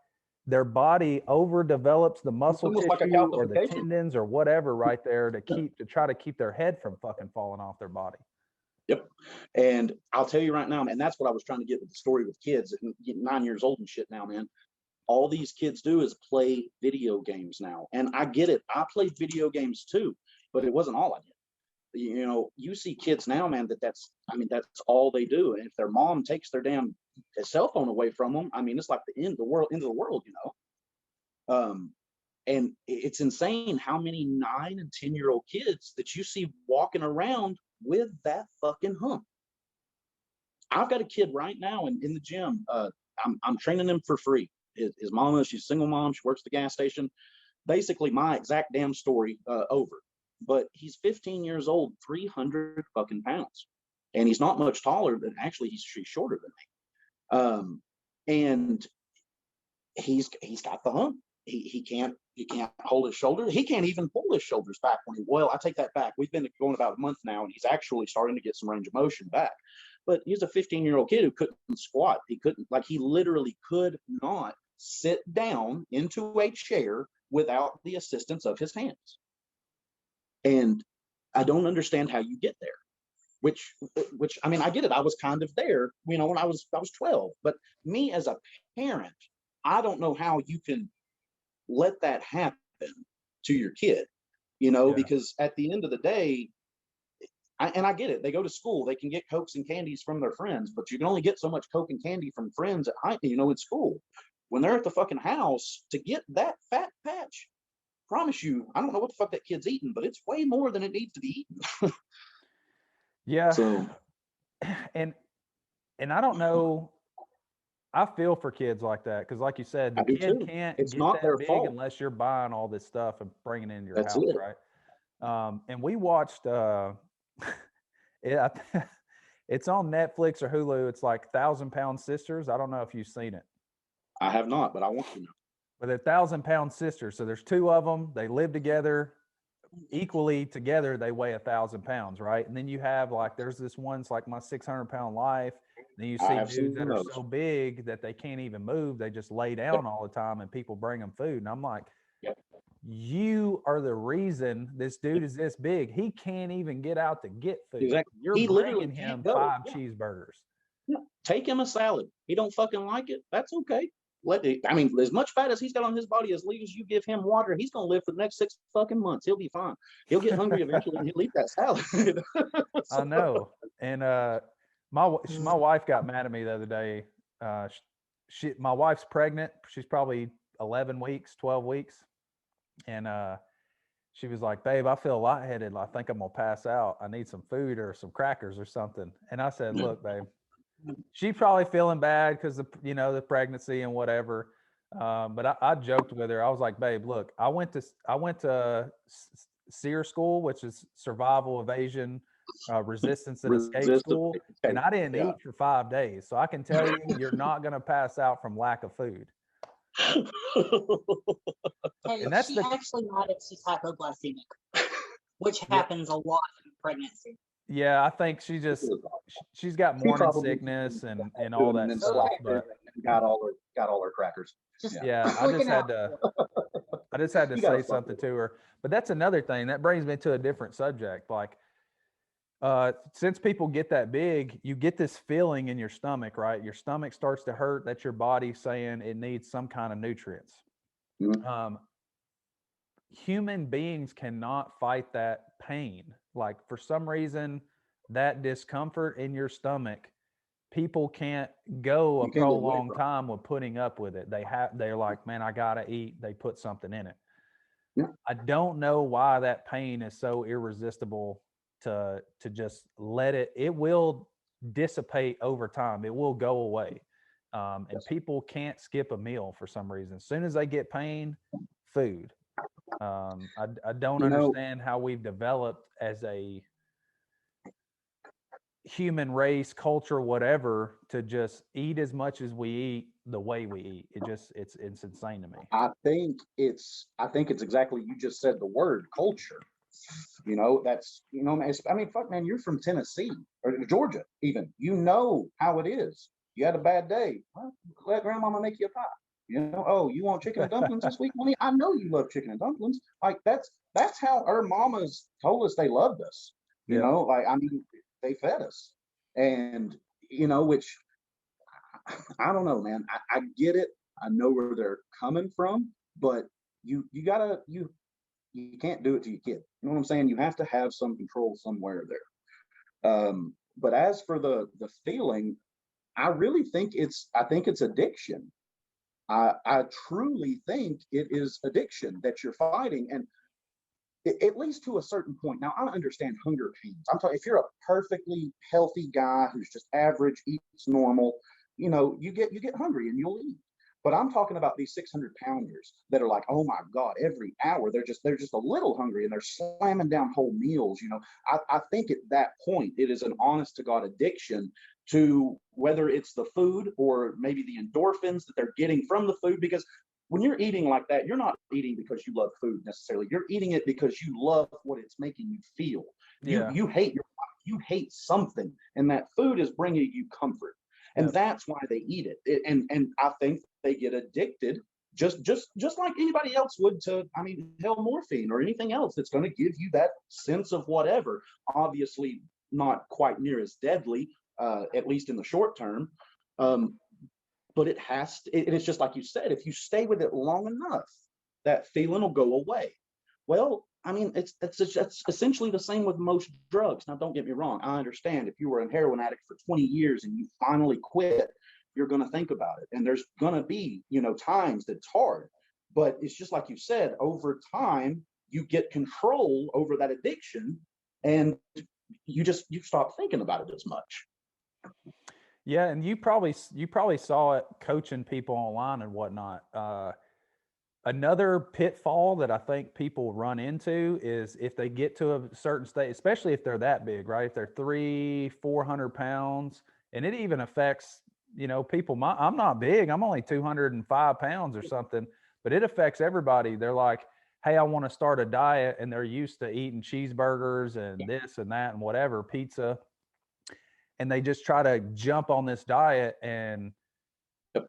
their body overdevelops the muscle almost like a tissue or the calcification. tendons or whatever right there to try to keep their head from fucking falling off their body. Yep. And I'll tell you right now, man, that's what I was trying to get with the story with kids, 9 years old and shit now, man. All these kids do is play video games now. And I get it. I played video games too, but it wasn't all I did. You know, you see kids now, man, that's all they do. And if their mom takes their damn cell phone away from them, I mean, it's like the end of the world, you know? And it's insane how many 9 and 10-year-old kids that you see walking around with that fucking hump. I've got a kid right now in the gym. I'm training him for free. His mama, she's a single mom. She works at the gas station. Basically, my exact damn story over. But he's 15 years old, 300 fucking pounds, and he's not much taller than. Actually, he's shorter than me. And he's got the hump. He can't hold his shoulders. He can't even pull his shoulders back well, I take that back. We've been going about a month now, and he's actually starting to get some range of motion back. But he's a 15-year-old kid who couldn't squat. He literally could not sit down into a chair without the assistance of his hands. And I don't understand how you get there. Which I mean, I get it. I was kind of there, you know, when I was 12. But me as a parent, I don't know how you can let that happen to your kid, you know, because at the end of the day, I get it. They go to school, they can get Cokes and candies from their friends, but you can only get so much Coke and candy from friends in school. When they're at the fucking house, to get that fat patch, promise you, I don't know what the fuck that kid's eating, but it's way more than it needs to be eaten. Yeah. So, and I don't know. I feel for kids like that because, like you said, the kid can't it's get not that their big fault unless you're buying all this stuff and bringing it into your That's house, it. right? And we watched. It's on Netflix or Hulu. It's like 1,000-Pound Sisters. I don't know if you've seen it. I have not, but I want to know. But they're 1,000-Pound sisters. So there's 2 of them. They live together, equally together. They weigh 1,000 pounds, right? And then you have there's this one's like my 600-pound life. Then you see dudes that are so big that they can't even move. They just lay down all the time, and people bring them food. And I'm like, you are the reason this dude is this big. He can't even get out to get food. Exactly. You're bringing him 5 cheeseburgers. Yeah. Take him a salad. He don't fucking like it. That's okay. As much fat as he's got on his body, as long as you give him water, he's gonna live for the next 6 fucking months. He'll be fine. He'll get hungry eventually, and he'll eat that salad. I know. And my wife got mad at me the other day. My wife's pregnant. She's probably 11 weeks, 12 weeks. And she was like, "Babe, I feel lightheaded. I think I'm gonna pass out. I need some food or some crackers or something." And I said, "Look, babe, she's probably feeling bad because the pregnancy and whatever." But I joked with her. I was like, "Babe, look, I went to SEER school, which is survival, evasion, resistance, and escape school, and I didn't eat for 5 days. So I can tell you, you're not gonna pass out from lack of food." And that's actually not she's hypoglycemic, which happens a lot in pregnancy. Yeah, I think she's got morning sickness and all that stuff. But got all her crackers. Just Yeah, looking out. I just had to You gotta say fuck something with to her. But that's another thing that brings me to a different subject. Like, since people get that big, you get this feeling in your stomach, right? Your stomach starts to hurt. That's your body saying it needs some kind of nutrients. Mhm. Human beings cannot fight that pain. Like, for some reason, that discomfort in your stomach, people can't go a You can't get away prolonged from time with putting up with it. They're like, man, I gotta eat. They put something in it. Yeah. I don't know why that pain is so irresistible to just let it. It will dissipate over time. It will go away. And Yes. people can't skip a meal for some reason. As soon as they get pain, food. I don't You know, understand how we've developed as a human race, culture, whatever, to just eat as much as we eat the way we eat. It's insane to me. I think it's exactly, you just said the word culture. You know, that's, you know, I mean, fuck, man, you're from Tennessee or Georgia, even. You know how it is. You had a bad day. Well, let grandmama make you a pie. You know, oh, you want chicken and dumplings this week, honey? I know you love chicken and dumplings. Like, that's how our mamas told us they loved us. You Yeah. know, like, I mean, they fed us. And, you know, which I don't know, man. I get it. I know where they're coming from, but you gotta you can't do it to your kid. You know what I'm saying? You have to have some control somewhere there. But as for the feeling, I think it's addiction. I truly think it is addiction that you're fighting, and at least to a certain point. Now, I understand hunger pains. I'm talking if you're a perfectly healthy guy who's just average, eats normal, you know, you get hungry and you'll eat. But I'm talking about these 600 pounders that are like, oh my God, every hour they're just a little hungry and they're slamming down whole meals. You know, I think at that point it is an honest to God addiction to whether it's the food or maybe the endorphins that they're getting from the food, because when you're eating like that, you're not eating because you love food necessarily. You're eating it because you love what it's making you feel. Yeah. You hate your body. You hate something, and that food is bringing you comfort, and Yep. that's why they eat it. And I think they get addicted just like anybody else would to, I mean, hell, morphine or anything else that's going to give you that sense of whatever. Obviously, not quite near as deadly, at least in the short term. But it's just like you said, if you stay with it long enough, that feeling will go away. Well, I mean, it's essentially the same with most drugs. Now, don't get me wrong, I understand if you were a heroin addict for 20 years and you finally quit, you're going to think about it, and there's going to be, you know, times that's hard. But it's just like you said, over time you get control over that addiction, and you stop thinking about it as much. Yeah, and you probably saw it coaching people online and whatnot. Another pitfall that I think people run into is if they get to a certain state, especially if they're that big, right? If they're 400 pounds, and it even affects, you know, people. I'm not big. I'm only 205 pounds or something, but it affects everybody. They're like, hey, I want to start a diet, and they're used to eating cheeseburgers and this and that and whatever, pizza, and they just try to jump on this diet, and Yep.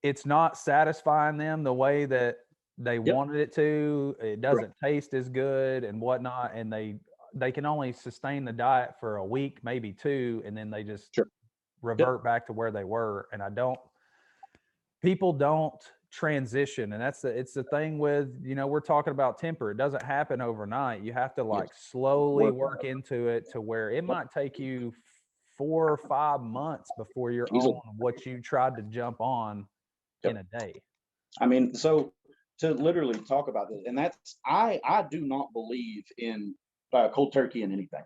it's not satisfying them the way that they Yep. wanted it to. It Right. doesn't taste as good and whatnot, and they can only sustain the diet for a week, maybe two, and then they just Sure. Yep. revert back to where they were. And people don't transition, and it's the thing with, you know, we're talking about temper. It doesn't happen overnight. You have to Yes. like slowly Work. work into it to where it Yep. might take you 4 or 5 months before you're Easily. on what you tried to jump on Yep. in a day. I mean, so to literally talk about this, and that's I do not believe in cold turkey in anything.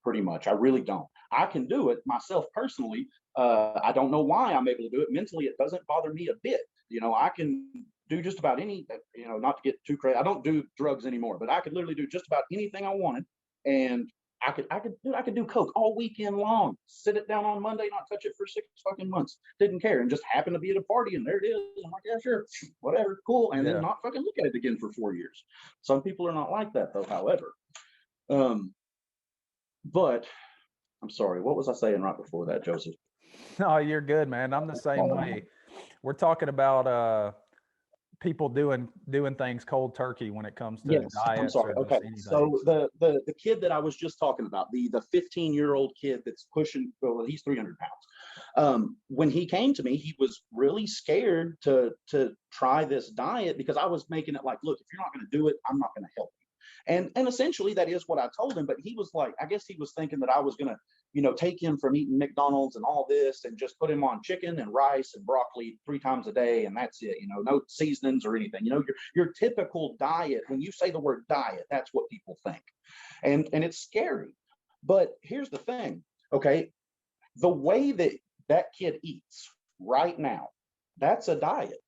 Pretty much, I really don't. I can do it myself personally. I don't know why I'm able to do it mentally. It doesn't bother me a bit. You know, I can do just about any. You know, not to get too crazy. I don't do drugs anymore, but I could literally do just about anything I wanted, and I could do coke all weekend long. Sit it down on Monday, not touch it for 6 fucking months. Didn't care, and just happened to be at a party, and there it is. I'm like, yeah, sure, whatever, cool, and then Yeah. not fucking look at it again for 4 years. Some people are not like that though. However, um, but I'm sorry, what was I saying right before that, Joseph? No, you're good, man. I'm the same way. We're talking about people doing things cold turkey when it comes to Yes, I'm diets sorry. or Okay, just anything. so the kid that I was just talking about, the 15-year-old kid that's pushing, well, he's 300 pounds. When he came to me, he was really scared to try this diet because I was making it like, look, if you're not going to do it, I'm not going to help you. And essentially that is what I told him. But he was like, I guess he was thinking that I was going to, take him from eating McDonald's and all this and just put him on chicken and rice and broccoli 3 times a day, and that's it. No seasonings or anything. Your typical diet. When you say the word diet, that's what people think, and it's scary. But here's the thing, okay? The way that kid eats right now, that's a diet.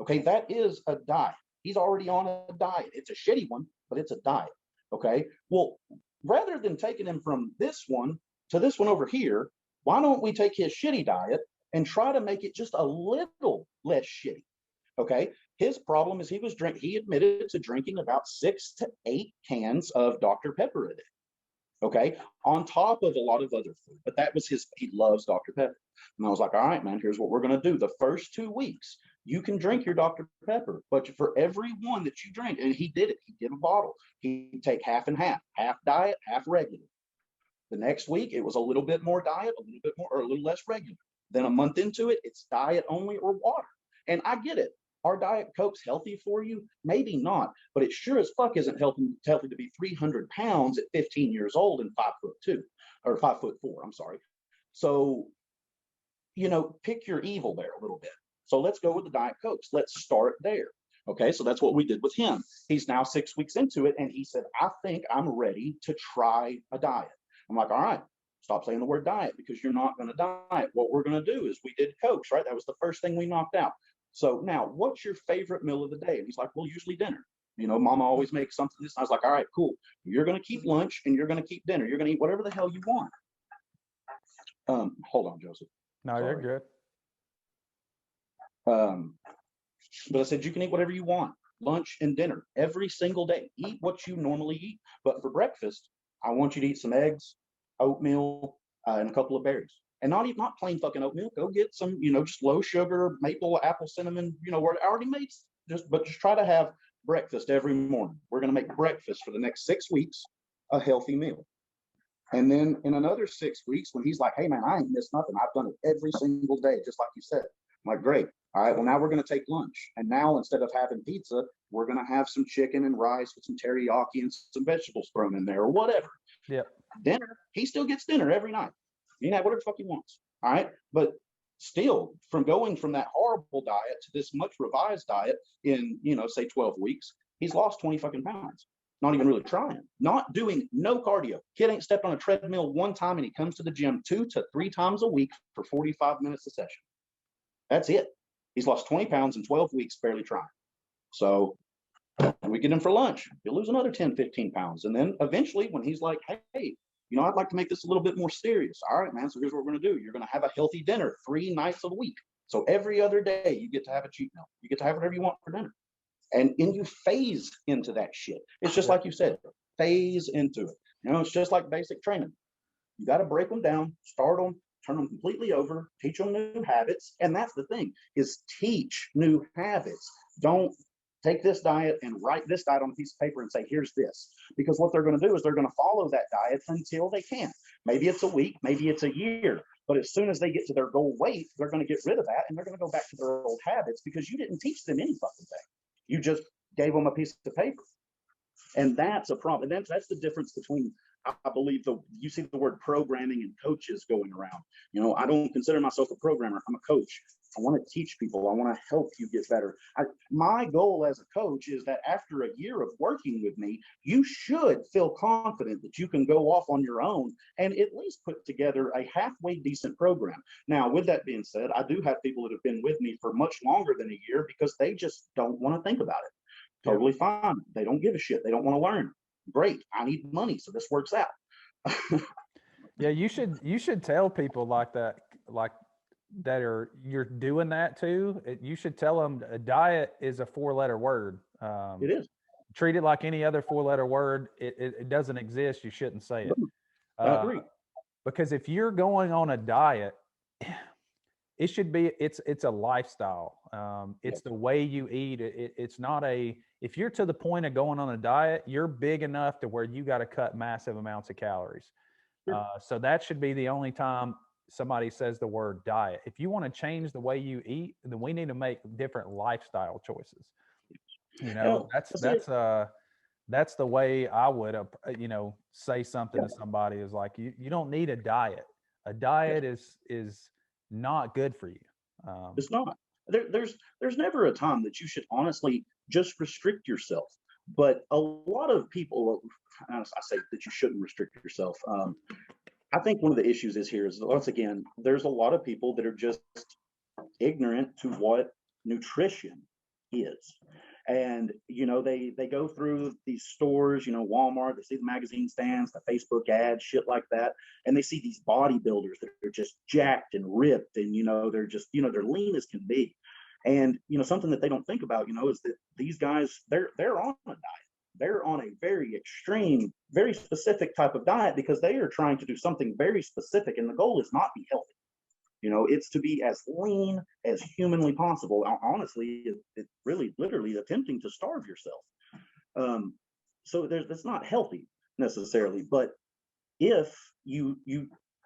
Okay, that is a diet. He's already on a diet. It's a shitty one, but it's a diet. Okay. Well, rather than taking him from this one to this one over here, why don't we take his shitty diet and try to make it just a little less shitty? Okay. His problem is he admitted to drinking about 6 to 8 cans of Dr. Pepper a day. Okay, on top of a lot of other food, but that was he loves Dr. Pepper. And I was like, all right, man, here's what we're going to do. The first 2 weeks, you can drink your Dr. Pepper, but for every one that you drink, and he did it, he did a bottle, he'd take half and half diet, half regular. The next week, it was a little bit more diet, a little bit more, or a little less regular. Then a month into it, it's diet only or water. And I get it. Our Diet Coke's healthy for you? Maybe not, but it sure as fuck isn't healthy to be 300 pounds at 15 years old and 5'2" or 5'4", I'm sorry. So, pick your evil there a little bit. So let's go with the Diet Cokes. Let's start there. Okay, so that's what we did with him. He's now 6 weeks into it, and he said, I think I'm ready to try a diet. I'm like, all right, stop saying the word diet because you're not going to diet. What we're going to do is we did Cokes, right? That was the first thing we knocked out. So now, what's your favorite meal of the day? And he's like, well, usually dinner. Mama always makes something. This. I was like, all right, cool. You're going to keep lunch and you're going to keep dinner. You're going to eat whatever the hell you want. Hold on, Joseph. No, Sorry. you're good. But I said, you can eat whatever you want, lunch and dinner, every single day. Eat what you normally eat. But for breakfast, I want you to eat some eggs, oatmeal, and a couple of berries. And not plain fucking oatmeal. Go get some, just low sugar, maple, apple, cinnamon, where I already made but just try to have breakfast every morning. We're going to make breakfast for the next 6 weeks a healthy meal. And then in another 6 weeks, when he's like, hey man, I ain't missed nothing. I've done it every single day, just like you said. I'm like, great. All right, well, now we're going to take lunch. And now instead of having pizza, we're going to have some chicken and rice with some teriyaki and some vegetables thrown in there or whatever. Yep. Dinner, he still gets dinner every night. He can have whatever the fuck he wants. All right. But still, from going from that horrible diet to this much revised diet in, say 12 weeks, he's lost 20 fucking pounds. Not even really trying. Not doing no cardio. Kid ain't stepped on a treadmill one time, and he comes to the gym 2 to 3 times a week for 45 minutes a session. That's it. He's lost 20 pounds in 12 weeks, barely trying. So we get him for lunch. He'll lose another 10, 15 pounds. And then eventually when he's like, hey, I'd like to make this a little bit more serious. All right, man. So here's what we're going to do. You're going to have a healthy dinner 3 nights a week. So every other day you get to have a cheat meal. You get to have whatever you want for dinner. And you phase into that shit. It's just like you said, phase into it. It's just like basic training. You got to break them down, start them, turn them completely over, teach them new habits. And that's the thing, is teach new habits. Don't take this diet and write this diet on a piece of paper and say, here's this. Because what they're going to do is they're going to follow that diet until they can. Maybe it's a week, maybe it's a year. But as soon as they get to their goal weight, they're going to get rid of that and they're going to go back to their old habits because you didn't teach them any fucking thing. You just gave them a piece of paper. And that's a problem. And that's the difference between, I believe, you see the word programming and coaches going around. I don't consider myself a programmer. I'm a coach. I want to teach people. I want to help you get better. My goal as a coach is that after a year of working with me, you should feel confident that you can go off on your own and at least put together a halfway decent program. Now, with that being said, I do have people that have been with me for much longer than a year because they just don't want to think about it. Totally fine. They don't give a shit. They don't want to learn. Great. I need money, so this works out. Yeah, you should tell people like that, you're doing that too. You should tell them a diet is a 4-letter word. It is. Treat it like any other 4-letter word. It doesn't exist. You shouldn't say it. I agree. Because if you're going on a diet, it should be, it's a lifestyle. It's the way you eat. It's not if you're to the point of going on a diet, you're big enough to where you got to cut massive amounts of calories. Sure. So that should be the only time somebody says the word diet. If you want to change the way you eat, then we need to make different lifestyle choices. You know, that's the way I would, say something to somebody is like, you don't need a diet. A diet is not good for you. It's not. There's never a time that you should honestly just restrict yourself. But a lot of people, I say that you shouldn't restrict yourself. I think one of the issues is once again, there's a lot of people that are just ignorant to what nutrition is. And, they go through these stores, Walmart, they see the magazine stands, the Facebook ads, shit like that. And they see these bodybuilders that are just jacked and ripped and, they're just, they're lean as can be. And, something that they don't think about, is that these guys, they're on a diet. They're on a very extreme, very specific type of diet because they are trying to do something very specific. And the goal is not be healthy. It's to be as lean as humanly possible. Honestly, it's really literally attempting to starve yourself. So that's not healthy necessarily. But if you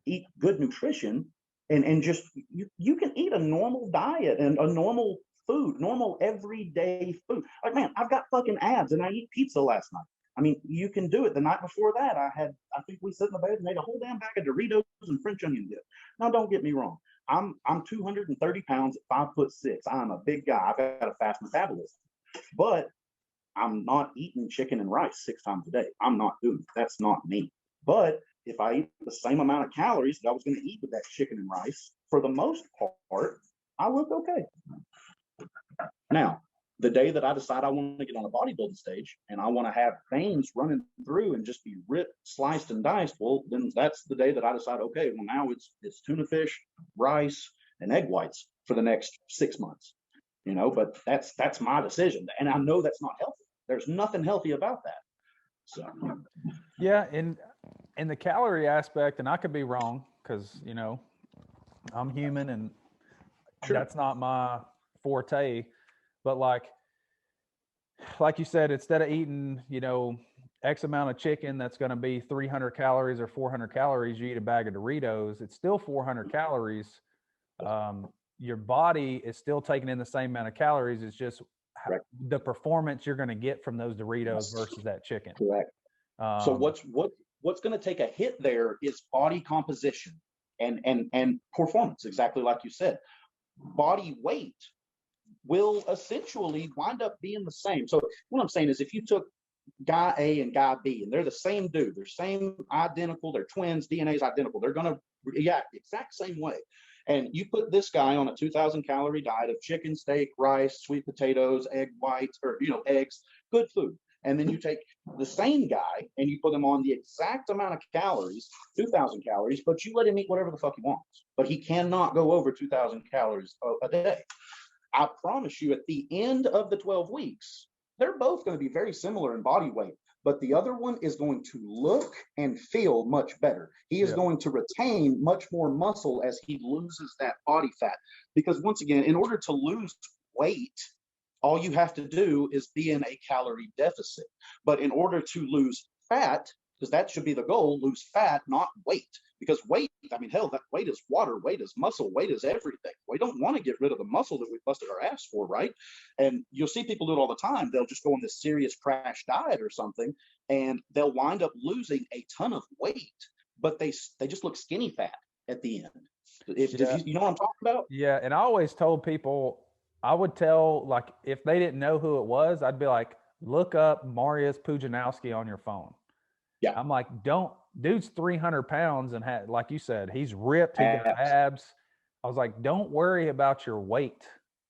eat good nutrition and just you can eat a normal diet and a normal food, normal everyday food. Like, man, I've got fucking abs and I eat pizza last night. I mean, you can do it. The night before that, I think we sat in the bed and ate a whole damn bag of Doritos and French onion dip. Now, don't get me wrong. I'm 230 pounds at 5'6". I'm a big guy. I've got a fast metabolism, but I'm not eating chicken and rice 6 times a day. I'm not doing it. That's not me. But if I eat the same amount of calories that I was going to eat with that chicken and rice, for the most part, I look okay. Now, the day that I decide I want to get on a bodybuilding stage and I want to have veins running through and just be ripped, sliced, and diced, well, then that's the day that I decide, okay, well, now it's tuna fish, rice, and egg whites for the next 6 months. But that's my decision. And I know that's not healthy. There's nothing healthy about that. So yeah, in the calorie aspect, and I could be wrong because, I'm human and that's not my forte. But like you said, instead of eating, X amount of chicken that's going to be 300 calories or 400 calories, you eat a bag of Doritos, it's still 400 calories. Your body is still taking in the same amount of calories. It's just the performance you're going to get from those Doritos versus that chicken. Correct. So what's going to take a hit there is body composition and performance, exactly like you said. Body weight will essentially wind up being the same. So what I'm saying is if you took guy A and guy B and they're the same dude, they're same identical, they're twins, DNA is identical, they're going to react the exact same way. And you put this guy on a 2,000 calorie diet of chicken, steak, rice, sweet potatoes, egg whites, or, eggs, good food. And then you take the same guy and you put him on the exact amount of calories, 2,000 calories, but you let him eat whatever the fuck he wants. But he cannot go over 2,000 calories a day. I promise you, at the end of the 12 weeks, they're both going to be very similar in body weight, but the other one is going to look and feel much better. He is going to retain much more muscle as he loses that body fat. Because once again, in order to lose weight, all you have to do is be in a calorie deficit. But in order to lose fat, because that should be the goal, lose fat, not weight. Because weight, I mean, hell, that weight is water, weight is muscle, weight is everything. We don't want to get rid of the muscle that we busted our ass for, right? And you'll see people do it all the time. They'll just go on this serious crash diet or something, and they'll wind up losing a ton of weight, but they just look skinny fat at the end. If you know what I'm talking about? Yeah, and I always told people, I would tell, like, if they didn't know who it was, I'd be like, look up Mariusz Pudzianowski on your phone. Yeah. I'm like, dude's 300 pounds and like you said, he's ripped, he got abs. I was like, don't worry about your weight.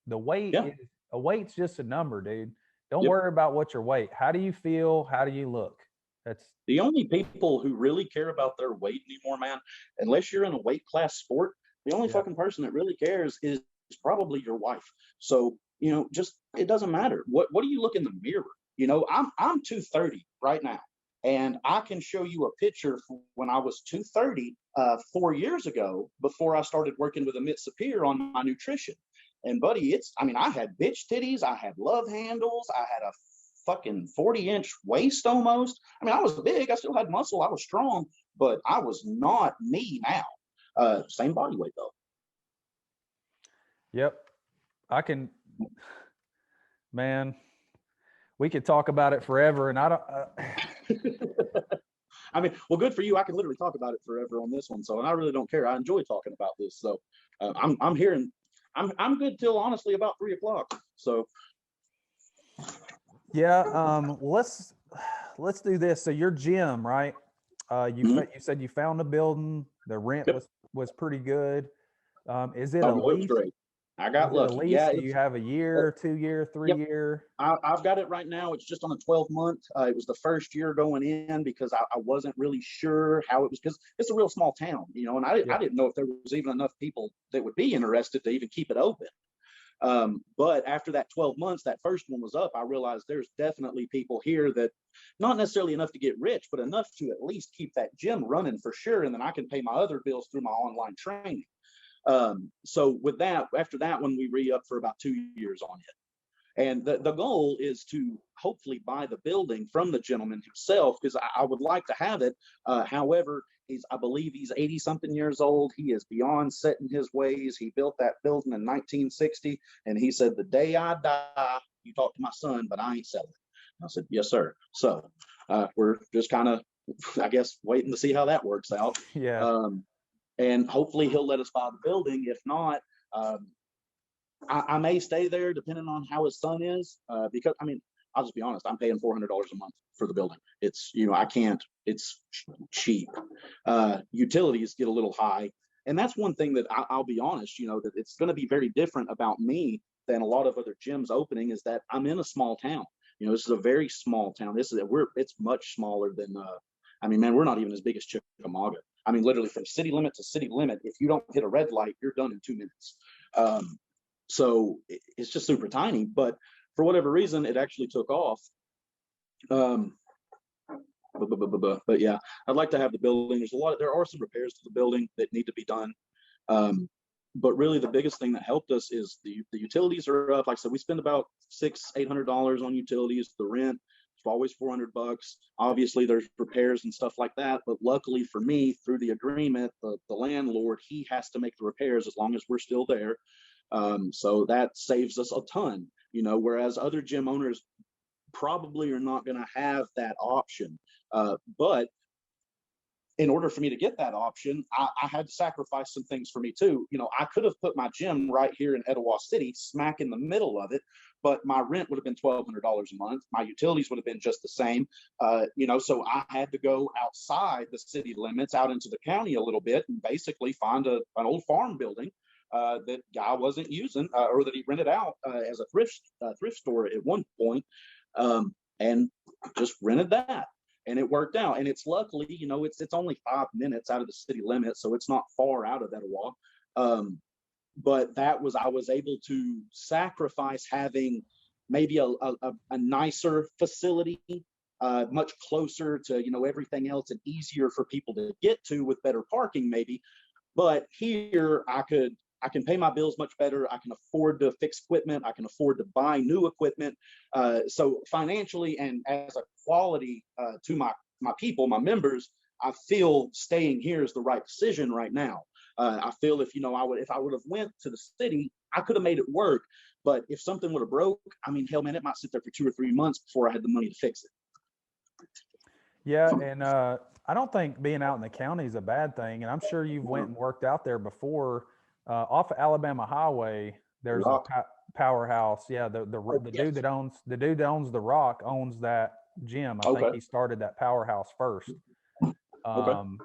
The weight a weight's just a number, dude. Don't worry about what your weight. How do you feel? How do you look? That's the only people who really care about their weight anymore, man. Unless you're in a weight class sport, the only fucking person that really cares is probably your wife. So, just it doesn't matter. What do you look in the mirror? I'm 230 right now. And I can show you a picture from when I was 230 4 years ago, before I started working with a Mitsupir on my nutrition. And buddy, I mean, I had bitch titties, I had love handles, I had a fucking 40-inch waist almost. I mean, I was big, I still had muscle, I was strong, but I was not me now. Same body weight though. Yep. Man, we could talk about it forever, and I don't. I mean, well, good for you. I can literally talk about it forever on this one. So, and I really don't care. I enjoy talking about this. So, I'm hearing, I'm good till honestly about 3 o'clock. So, Yeah. Let's do this. So your gym, right? You said you found a building. The rent Yep. was pretty good. Is it a it was lease? great. I got Is it a lucky. lease? Yeah. Do you have a year, 2 year, 3 Yep. year? I've got it right now. It's just on a 12-month. It was the first year going in because I wasn't really sure how it was, because it's a real small town, you know, and I didn't know if there was even enough people that would be interested to even keep it open. But after that 12 months, that first one was up, I realized there's definitely people here that not necessarily enough to get rich, but enough to at least keep that gym running for sure. And then I can pay my other bills through my online training. So with that, after that one, we re-upped for about 2 years on it. And the goal is to hopefully buy the building from the gentleman himself, because I would like to have it. However, I believe he's 80 something years old. He is beyond set in his ways. He built that building in 1960. And he said, the day I die, you talk to my son, but I ain't selling it. I said, yes, sir. So we're just kind of, I guess, waiting to see how that works out. Yeah. And hopefully he'll let us buy the building. If not, I may stay there depending on how his son is, because I mean, I'll just be honest, I'm paying $400 a month for the building. It's, you know, I can't, it's cheap. Utilities get a little high. And that's one thing that I'll be honest, you know, that it's going to be very different about me than a lot of other gyms opening, is that I'm in a small town. You know, this is a very small town. It's much smaller than, I mean, man, we're not even as big as Chickamauga. I mean, literally from city limit to city limit, if you don't hit a red light, you're done in 2 minutes. So it's just super tiny, but for whatever reason, it actually took off. But yeah, I'd like to have the building. There are some repairs to the building that need to be done. But really the biggest thing that helped us is the utilities are up. Like I said, we spend about $600-800 on utilities. The rent is always $400. Obviously there's repairs and stuff like that. But luckily for me, through the agreement, the landlord, he has to make the repairs as long as we're still there. So that saves us a ton, you know, whereas other gym owners probably are not going to have that option. But in order for me to get that option, I had to sacrifice some things for me too. You know, I could have put my gym right here in Etowah City, smack in the middle of it, but my rent would have been $1,200 a month. My utilities would have been just the same. You know, so I had to go outside the city limits, out into the county a little bit, and basically find an old farm building that guy wasn't using, or that he rented out as a thrift store at one point, and just rented that. And it worked out. And it's luckily, you know, it's only 5 minutes out of the city limit, so it's not far out of Etowah. But I was able to sacrifice having maybe a nicer facility, much closer to, you know, everything else, and easier for people to get to with better parking maybe. But here I can pay my bills much better. I can afford to fix equipment. I can afford to buy new equipment. So financially and as a quality to my people, my members, I feel staying here is the right decision right now. I feel if I would have went to the city, I could have made it work. But if something would have broke, I mean, hell, man, it might sit there for 2 or 3 months before I had the money to fix it. Yeah, and I don't think being out in the county is a bad thing. And I'm sure you've went and worked out there before. Off of Alabama Highway, there's a powerhouse. Yeah, the dude that owns the Rock owns that gym. I think he started that powerhouse first. All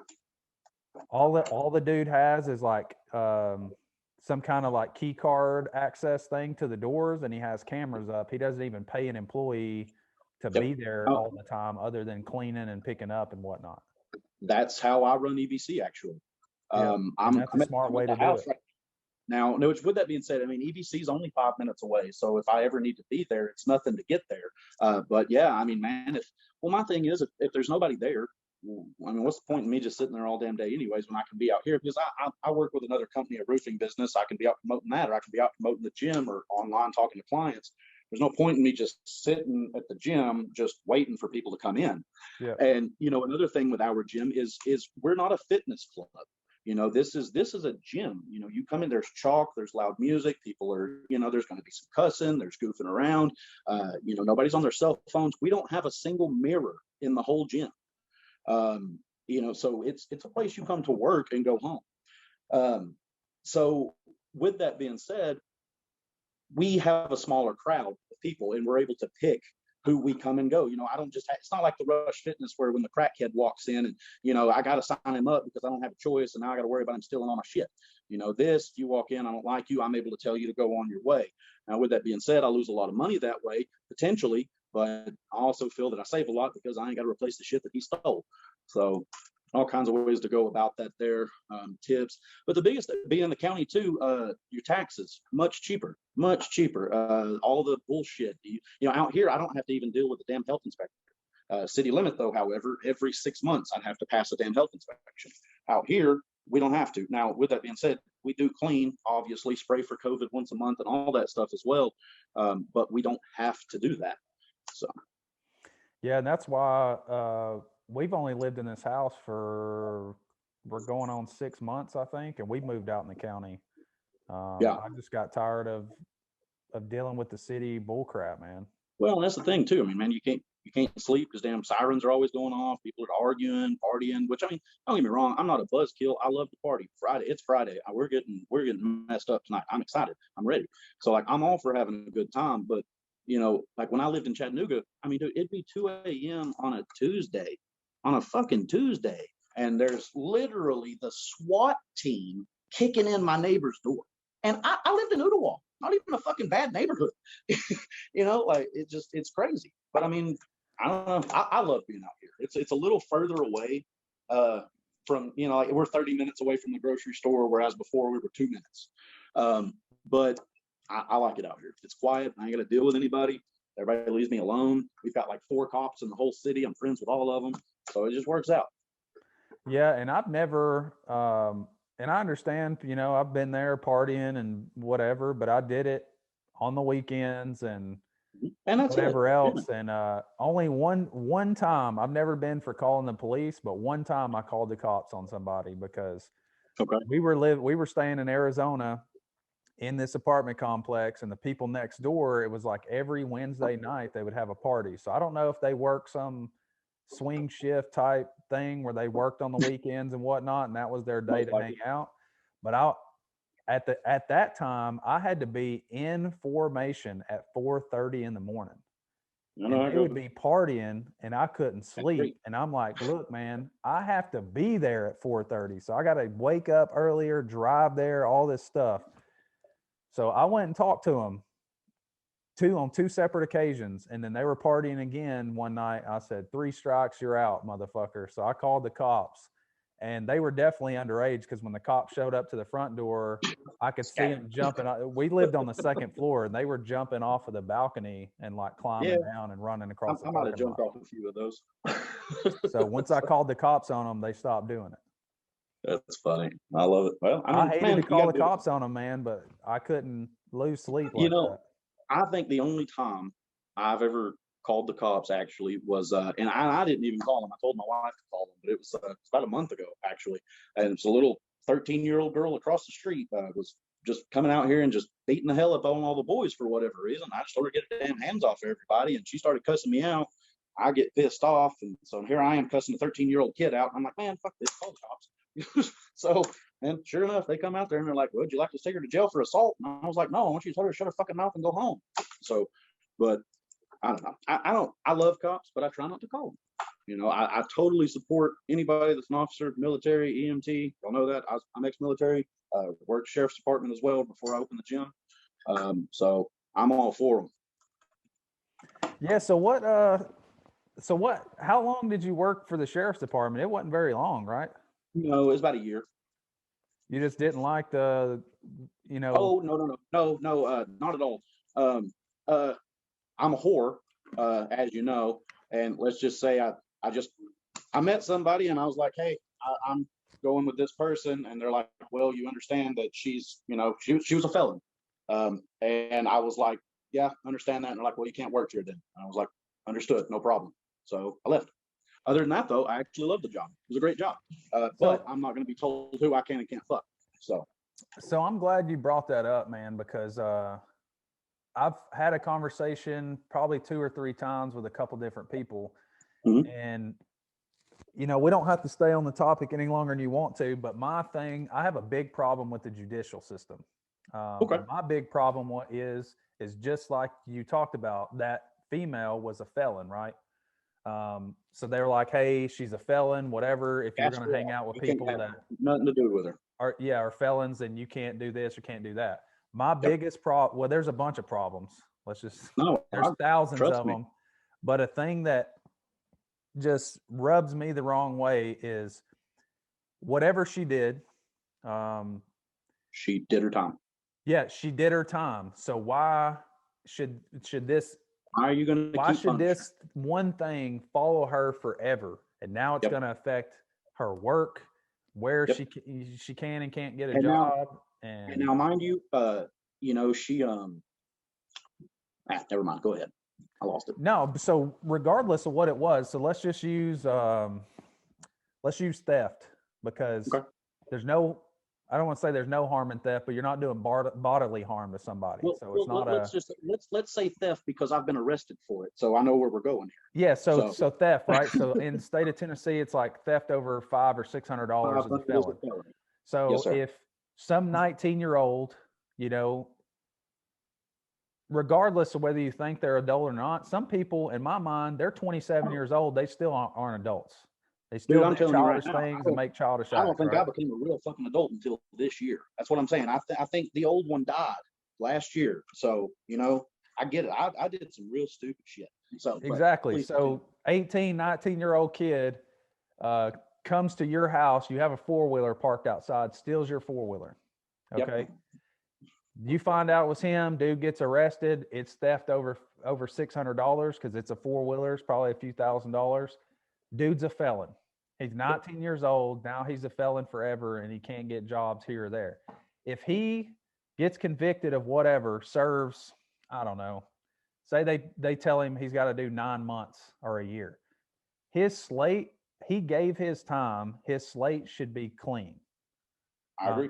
the dude has is like some kind of like key card access thing to the doors, and he has cameras up. He doesn't even pay an employee to be there all the time, other than cleaning and picking up and whatnot. That's how I run EBC actually. That's a smart way to do it. Now, no, with that being said, I mean, EBC is only 5 minutes away. So if I ever need to be there, it's nothing to get there. But yeah, I mean, man, my thing is, if there's nobody there, I mean, what's the point in me just sitting there all damn day anyways when I can be out here? Because I work with another company, a roofing business. I can be out promoting that, or I can be out promoting the gym or online talking to clients. There's no point in me just sitting at the gym, just waiting for people to come in. Yeah. And, another thing with our gym is we're not a fitness club. This is a gym. You come in, there's chalk, there's loud music, people are, there's going to be some cussing, there's goofing around. Nobody's on their cell phones. We don't have a single mirror in the whole gym. So it's a place you come to work and go home. So with that being said, we have a smaller crowd of people, and we're able to pick who we come and go. I don't just it's not like the Rush Fitness where when the crackhead walks in and, I got to sign him up because I don't have a choice. And now I got to worry about him stealing all my shit. If you walk in, I don't like you, I'm able to tell you to go on your way. Now, with that being said, I lose a lot of money that way, potentially, but I also feel that I save a lot because I ain't got to replace the shit that he stole. So all kinds of ways to go about that there, tips. But the biggest being in the county too, your taxes, much cheaper. All the bullshit. Out here, I don't have to even deal with the damn health inspector. City limit though, however, every 6 months I'd have to pass a damn health inspection. Out here, we don't have to. Now, with that being said, we do clean, obviously, spray for COVID once a month and all that stuff as well. But we don't have to do that. So. Yeah, and that's why we've only lived in this house we're going on 6 months, I think, and we moved out in the county. Yeah. I just got tired of dealing with the city bullcrap, man. Well, that's the thing too. I mean, man, you can't sleep because damn sirens are always going off. People are arguing, partying. Which, I mean, don't get me wrong, I'm not a buzzkill. I love to party. It's Friday. We're getting messed up tonight. I'm excited. I'm ready. So like, I'm all for having a good time. But like when I lived in Chattanooga, I mean, dude, it'd be 2 a.m. on a fucking Tuesday, and there's literally the SWAT team kicking in my neighbor's door. And I lived in Etowah, not even a fucking bad neighborhood. Like it's crazy. But I mean, I don't know. I love being out here. It's a little further away from, like we're 30 minutes away from the grocery store, whereas before we were 2 minutes. But I like it out here. It's quiet. I ain't got to deal with anybody. Everybody leaves me alone. We've got like 4 cops in the whole city. I'm friends with all of them. So it just works out. Yeah. And I've never, and I understand, I've been there partying and whatever, but I did it on the weekends and that's whatever else. And only one time, I've never been for calling the police, but one time I called the cops on somebody because we were staying in Arizona in this apartment complex, and the people next door, it was like every Wednesday night they would have a party. So I don't know if they work some swing shift type thing where they worked on the weekends and whatnot, and that was their day to hang out. But at that time, I had to be in formation at 4:30 in the morning. And they would be partying and I couldn't sleep. And I'm like, look, man, I have to be there at 4:30. So I got to wake up earlier, drive there, all this stuff. So I went and talked to them on 2 separate occasions. And then they were partying again one night. I said, 3 strikes, you're out, motherfucker. So I called the cops, and they were definitely underage because when the cops showed up to the front door, I could see them jumping. We lived on the 2nd floor, and they were jumping off of the balcony and like climbing down and running across the I might have jumped off a few of those. So once I called the cops on them, they stopped doing it. That's funny. I love it. Well, I mean, hated to call the cops on them, man, but I couldn't lose sleep like that. I think the only time I've ever called the cops actually was, and I didn't even call them. I told my wife to call them, but it was about a month ago actually. And it's a little 13-year-old girl across the street was just coming out here and just beating the hell up on all the boys for whatever reason. I just started getting damn hands off everybody, and she started cussing me out. I get pissed off, and so here I am cussing a 13-year-old kid out. I'm like, man, fuck this, call the cops. So, and sure enough, they come out there and they're like, well, would you like to take her to jail for assault? And I was like, no, I want you to tell her to shut her fucking mouth and go home. So, but I don't know. I love cops, but I try not to call them. I totally support anybody that's an officer, military, EMT. Y'all know that. I'm ex-military, worked sheriff's department as well before I opened the gym. So I'm all for them. Yeah. How long did you work for the sheriff's department? It wasn't very long, right? No, it was about a year. You just didn't like the, you know. Oh, no, not at all. Um, I'm a whore, as you know, and let's just say I met somebody and I was like, hey, I'm going with this person, and they're like, well, you understand that she's, she was a felon, and I was like, yeah, understand that, and they're like, well, you can't work here then. And I was like, understood, no problem. So I left. Other than that, though, I actually loved the job. It was a great job, but I'm not going to be told who I can and can't fuck. So I'm glad you brought that up, man, because I've had a conversation probably 2 or 3 times with a couple different people, and we don't have to stay on the topic any longer than you want to. But I have a big problem with the judicial system. Okay. My big problem is just like you talked about, that female was a felon, right? So they're like, hey, she's a felon, whatever. If you're going to hang out with people that nothing to do with her are felons, then you can't do this or can't do that. My biggest problem, well, there's a bunch of problems. There's thousands of them. But a thing that just rubs me the wrong way is whatever she did. She did her time. Yeah, she did her time. So why should this? Why are you going to? Why should this one thing follow her forever? And now it's going to affect her work, where she can and can't get a job. And now, mind you, she never mind. Go ahead. I lost it. No, so regardless of what it was, so let's just use theft, because there's no, I don't want to say there's no harm in theft, but you're not doing bodily harm to somebody. So it's not let's say theft, because I've been arrested for it, so I know where we're going here. Yeah, so theft, right? So in the state of Tennessee, it's like theft over $500 or $600 is a felony. So if some 19-year-old, regardless of whether you think they're adult or not, some people, in my mind, they're 27 years old, they still aren't adults. They still do childish things and make childish acts. I don't think I became a real fucking adult until this year. That's what I'm saying. I think the old one died last year. So, I get it. I did some real stupid shit. So exactly. So 18, 19-year-old kid comes to your house. You have a 4-wheeler parked outside, steals your 4-wheeler. Okay. Yep. You find out it was him. Dude gets arrested. It's theft over $600 because it's a 4-wheeler. It's probably a few $1,000s. Dude's a felon. He's 19 years old. Now he's a felon forever, and he can't get jobs here or there. If he gets convicted of whatever, serves, I don't know, say they tell him he's got to do 9 months or a year. His slate, he gave his time. His slate should be clean. I agree.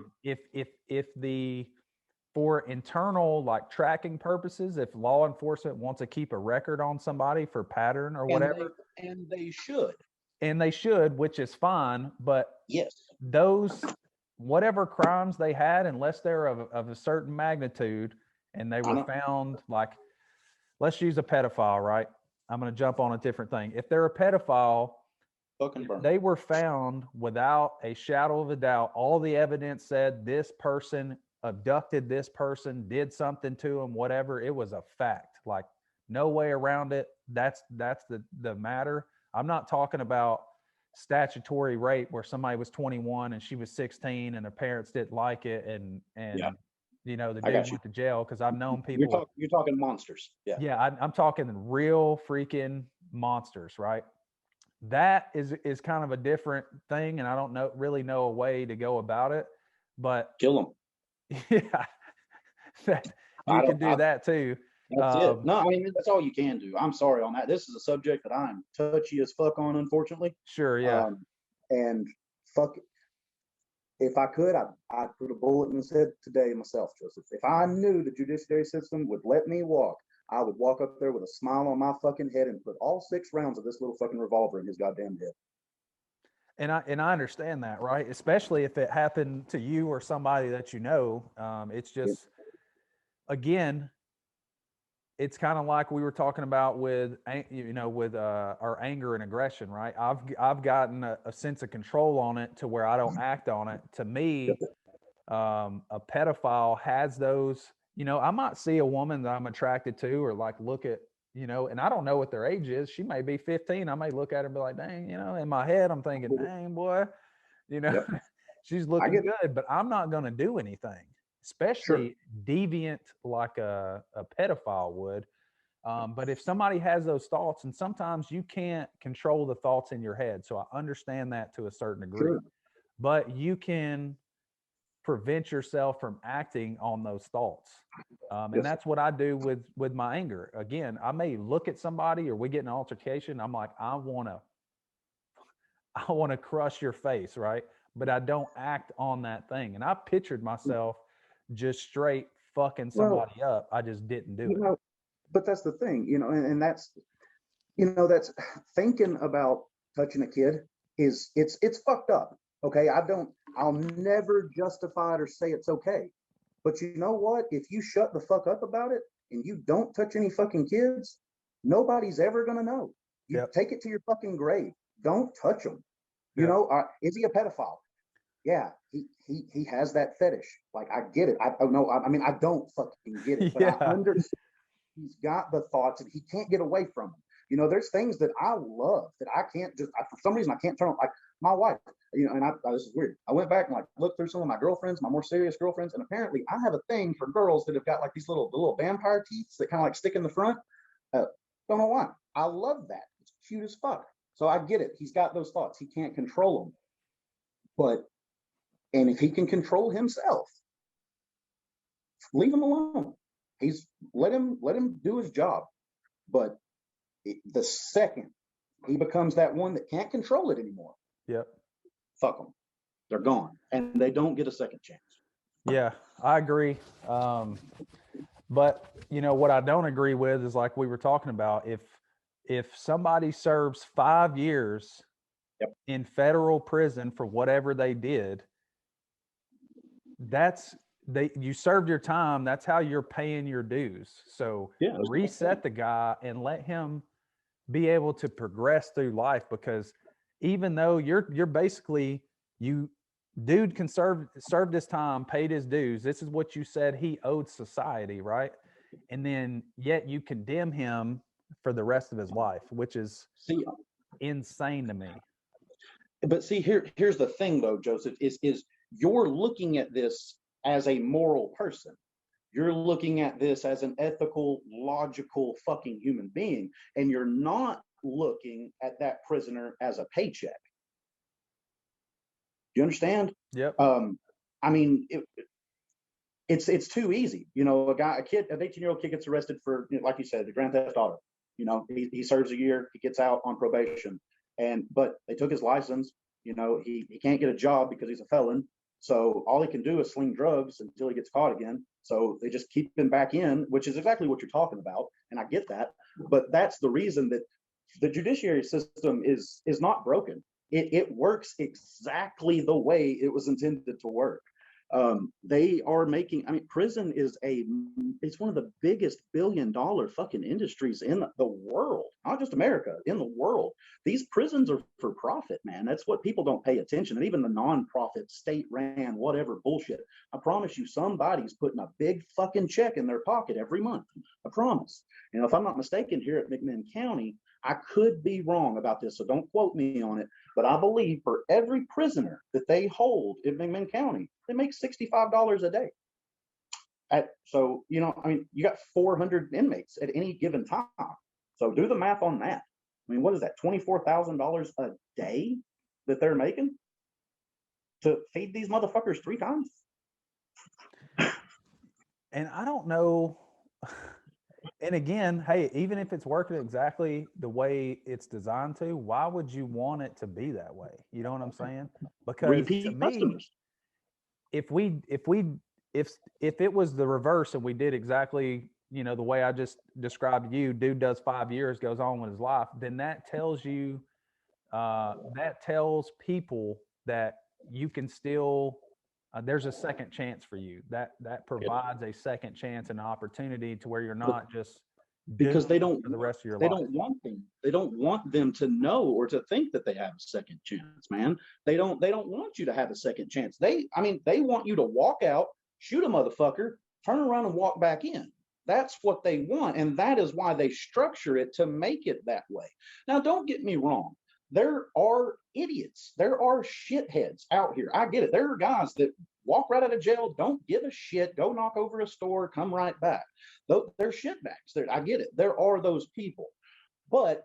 For internal, like, tracking purposes, if law enforcement wants to keep a record on somebody for pattern or whatever, and they should, which is fine. But yes, those, whatever crimes they had, unless they're of a certain magnitude and they were found, like, let's use a pedophile, right? I'm going to jump on a different thing. If they're a pedophile, they were found without a shadow of a doubt. All the evidence said this person abducted this person, did something to him, whatever. It was a fact, like, no way around it. That's the matter. I'm not talking about statutory rape where somebody was 21 and she was 16 and their parents didn't like it, and the dude went to jail, because I've known people. You're talking monsters. I'm talking real freaking monsters, right? That is kind of a different thing, and I don't really know a way to go about it, but kill them. Yeah, you can do that too. That's it. No, I mean, that's all you can do. I'm sorry on that. This is a subject that I'm touchy as fuck on, unfortunately. Sure, yeah. And fuck, if I could, I'd put a bullet in his head today myself, Joseph. If I knew the judiciary system would let me walk, I would walk up there with a smile on my fucking head and put all 6 rounds of this little fucking revolver in his goddamn head. And I understand that, right? Especially if it happened to you or somebody that you know. It's just, again, it's kind of like we were talking about with our anger and aggression, right? I've gotten a sense of control on it to where I don't act on it. To me, a pedophile has those. I might see a woman that I'm attracted to, or like look at, and I don't know what their age is. She may be 15. I may look at her and be like, dang, in my head, I'm thinking, dang, boy, she's looking good, but I'm not going to do anything, especially deviant like a pedophile would. But if somebody has those thoughts, and sometimes you can't control the thoughts in your head, so I understand that to a certain degree, but you can prevent yourself from acting on those thoughts. And that's what I do with my anger. Again, I may look at somebody or we get in an altercation. I'm like, I want to crush your face, right? But I don't act on that thing. And I pictured myself just straight fucking somebody up. I just didn't do it. But that's the thing, and that's, that's thinking about touching a kid it's fucked up. Okay. I'll never justify it or say it's okay. But you know what? If you shut the fuck up about it and you don't touch any fucking kids, nobody's ever going to know. You take it to your fucking grave. Don't touch them. Is he a pedophile? Yeah, he has that fetish. Like, I get it. I don't fucking get it, but I understand he's got the thoughts and he can't get away from them. There's things that I love that I can't for some reason I can't turn on. Like my wife, and this is weird. I went back and looked through some of my girlfriends, my more serious girlfriends, and apparently I have a thing for girls that have got like these little vampire teeth that kind of like stick in the front. Don't know why. I love that. It's cute as fuck. So I get it. He's got those thoughts. He can't control them. And if he can control himself, leave him alone. Let him do his job. But the second he becomes that one that can't control it anymore, fuck them. They're gone, and they don't get a second chance. Yeah, I agree. But what I don't agree with is, like we were talking about, if somebody serves 5 years in federal prison for whatever they did, you served your time. That's how you're paying your dues. So reset the guy and let him be able to progress through life, because even though you're basically, dude can served his time, paid his dues. This is what you said he owed society, right? And then yet you condemn him for the rest of his life, which is insane to me. But see, here's the thing though, Joseph, is you're looking at this as a moral person. You're looking at this as an ethical, logical fucking human being, and you're not looking at that prisoner as a paycheck. Do you understand? Yep. It's too easy. An 18-year-old kid gets arrested for, like you said, the Grand Theft Auto. He serves a year, he gets out on probation, but they took his license. He can't get a job because he's a felon. So all he can do is sling drugs until he gets caught again. So they just keep him back in, which is exactly what you're talking about. And I get that. But that's the reason that the judiciary system is not broken. It works exactly the way it was intended to work. They are making, prison is it's one of the biggest billion-dollar fucking industries in the world, not just America, in the world. These prisons are for profit, man. That's what people don't pay attention. And even the non-profit, state-ran, whatever bullshit. I promise you, somebody's putting a big fucking check in their pocket every month. I promise. If I'm not mistaken, here at McMinn County, I could be wrong about this, so don't quote me on it, but I believe for every prisoner that they hold in McMinn County, they make $65 a day. You got 400 inmates at any given time. So do the math on that. What is that, $24,000 a day that they're making to feed these motherfuckers 3 times? And I don't know. And again, hey, even if it's working exactly the way it's designed to, why would you want it to be that way? You know what I'm saying? Because repeat to me, customers. If it was the reverse and we did exactly, the way I just described to you, dude does 5 years, goes on with his life, then that tells you, that tells people that you can still, there's a second chance for you. That provides a second chance and opportunity to where you're not just because they don't for the rest of your they life. They don't want them to know or to think that they have a second chance, man. They don't want you to have a second chance. They want you to walk out, shoot a motherfucker, turn around and walk back in. That's what they want, and that is why they structure it to make it that way. Now, don't get me wrong. there are idiots. There are shitheads out here. I get it. There are guys that walk right out of jail, don't give a shit, go knock over a store, come right back. They're shitbags. I get it. There are those people. But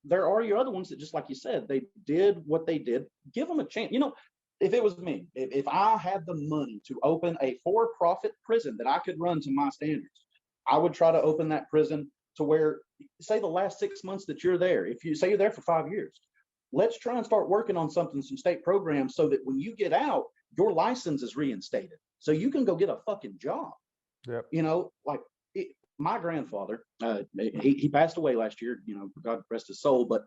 there are your other ones that, just like you said, they did what they did. Give them a chance. You know, if it was me, if I had the money to open a for-profit prison that I could run to my standards, I would try to open that prison to where, say, the last 6 months that you're there, if you say you're there for 5 years, let's try and start working on something, some state programs, so that when you get out, your license is reinstated, so you can go get a fucking job. Yep. You know, like my grandfather, he passed away last year. You know, God rest his soul, but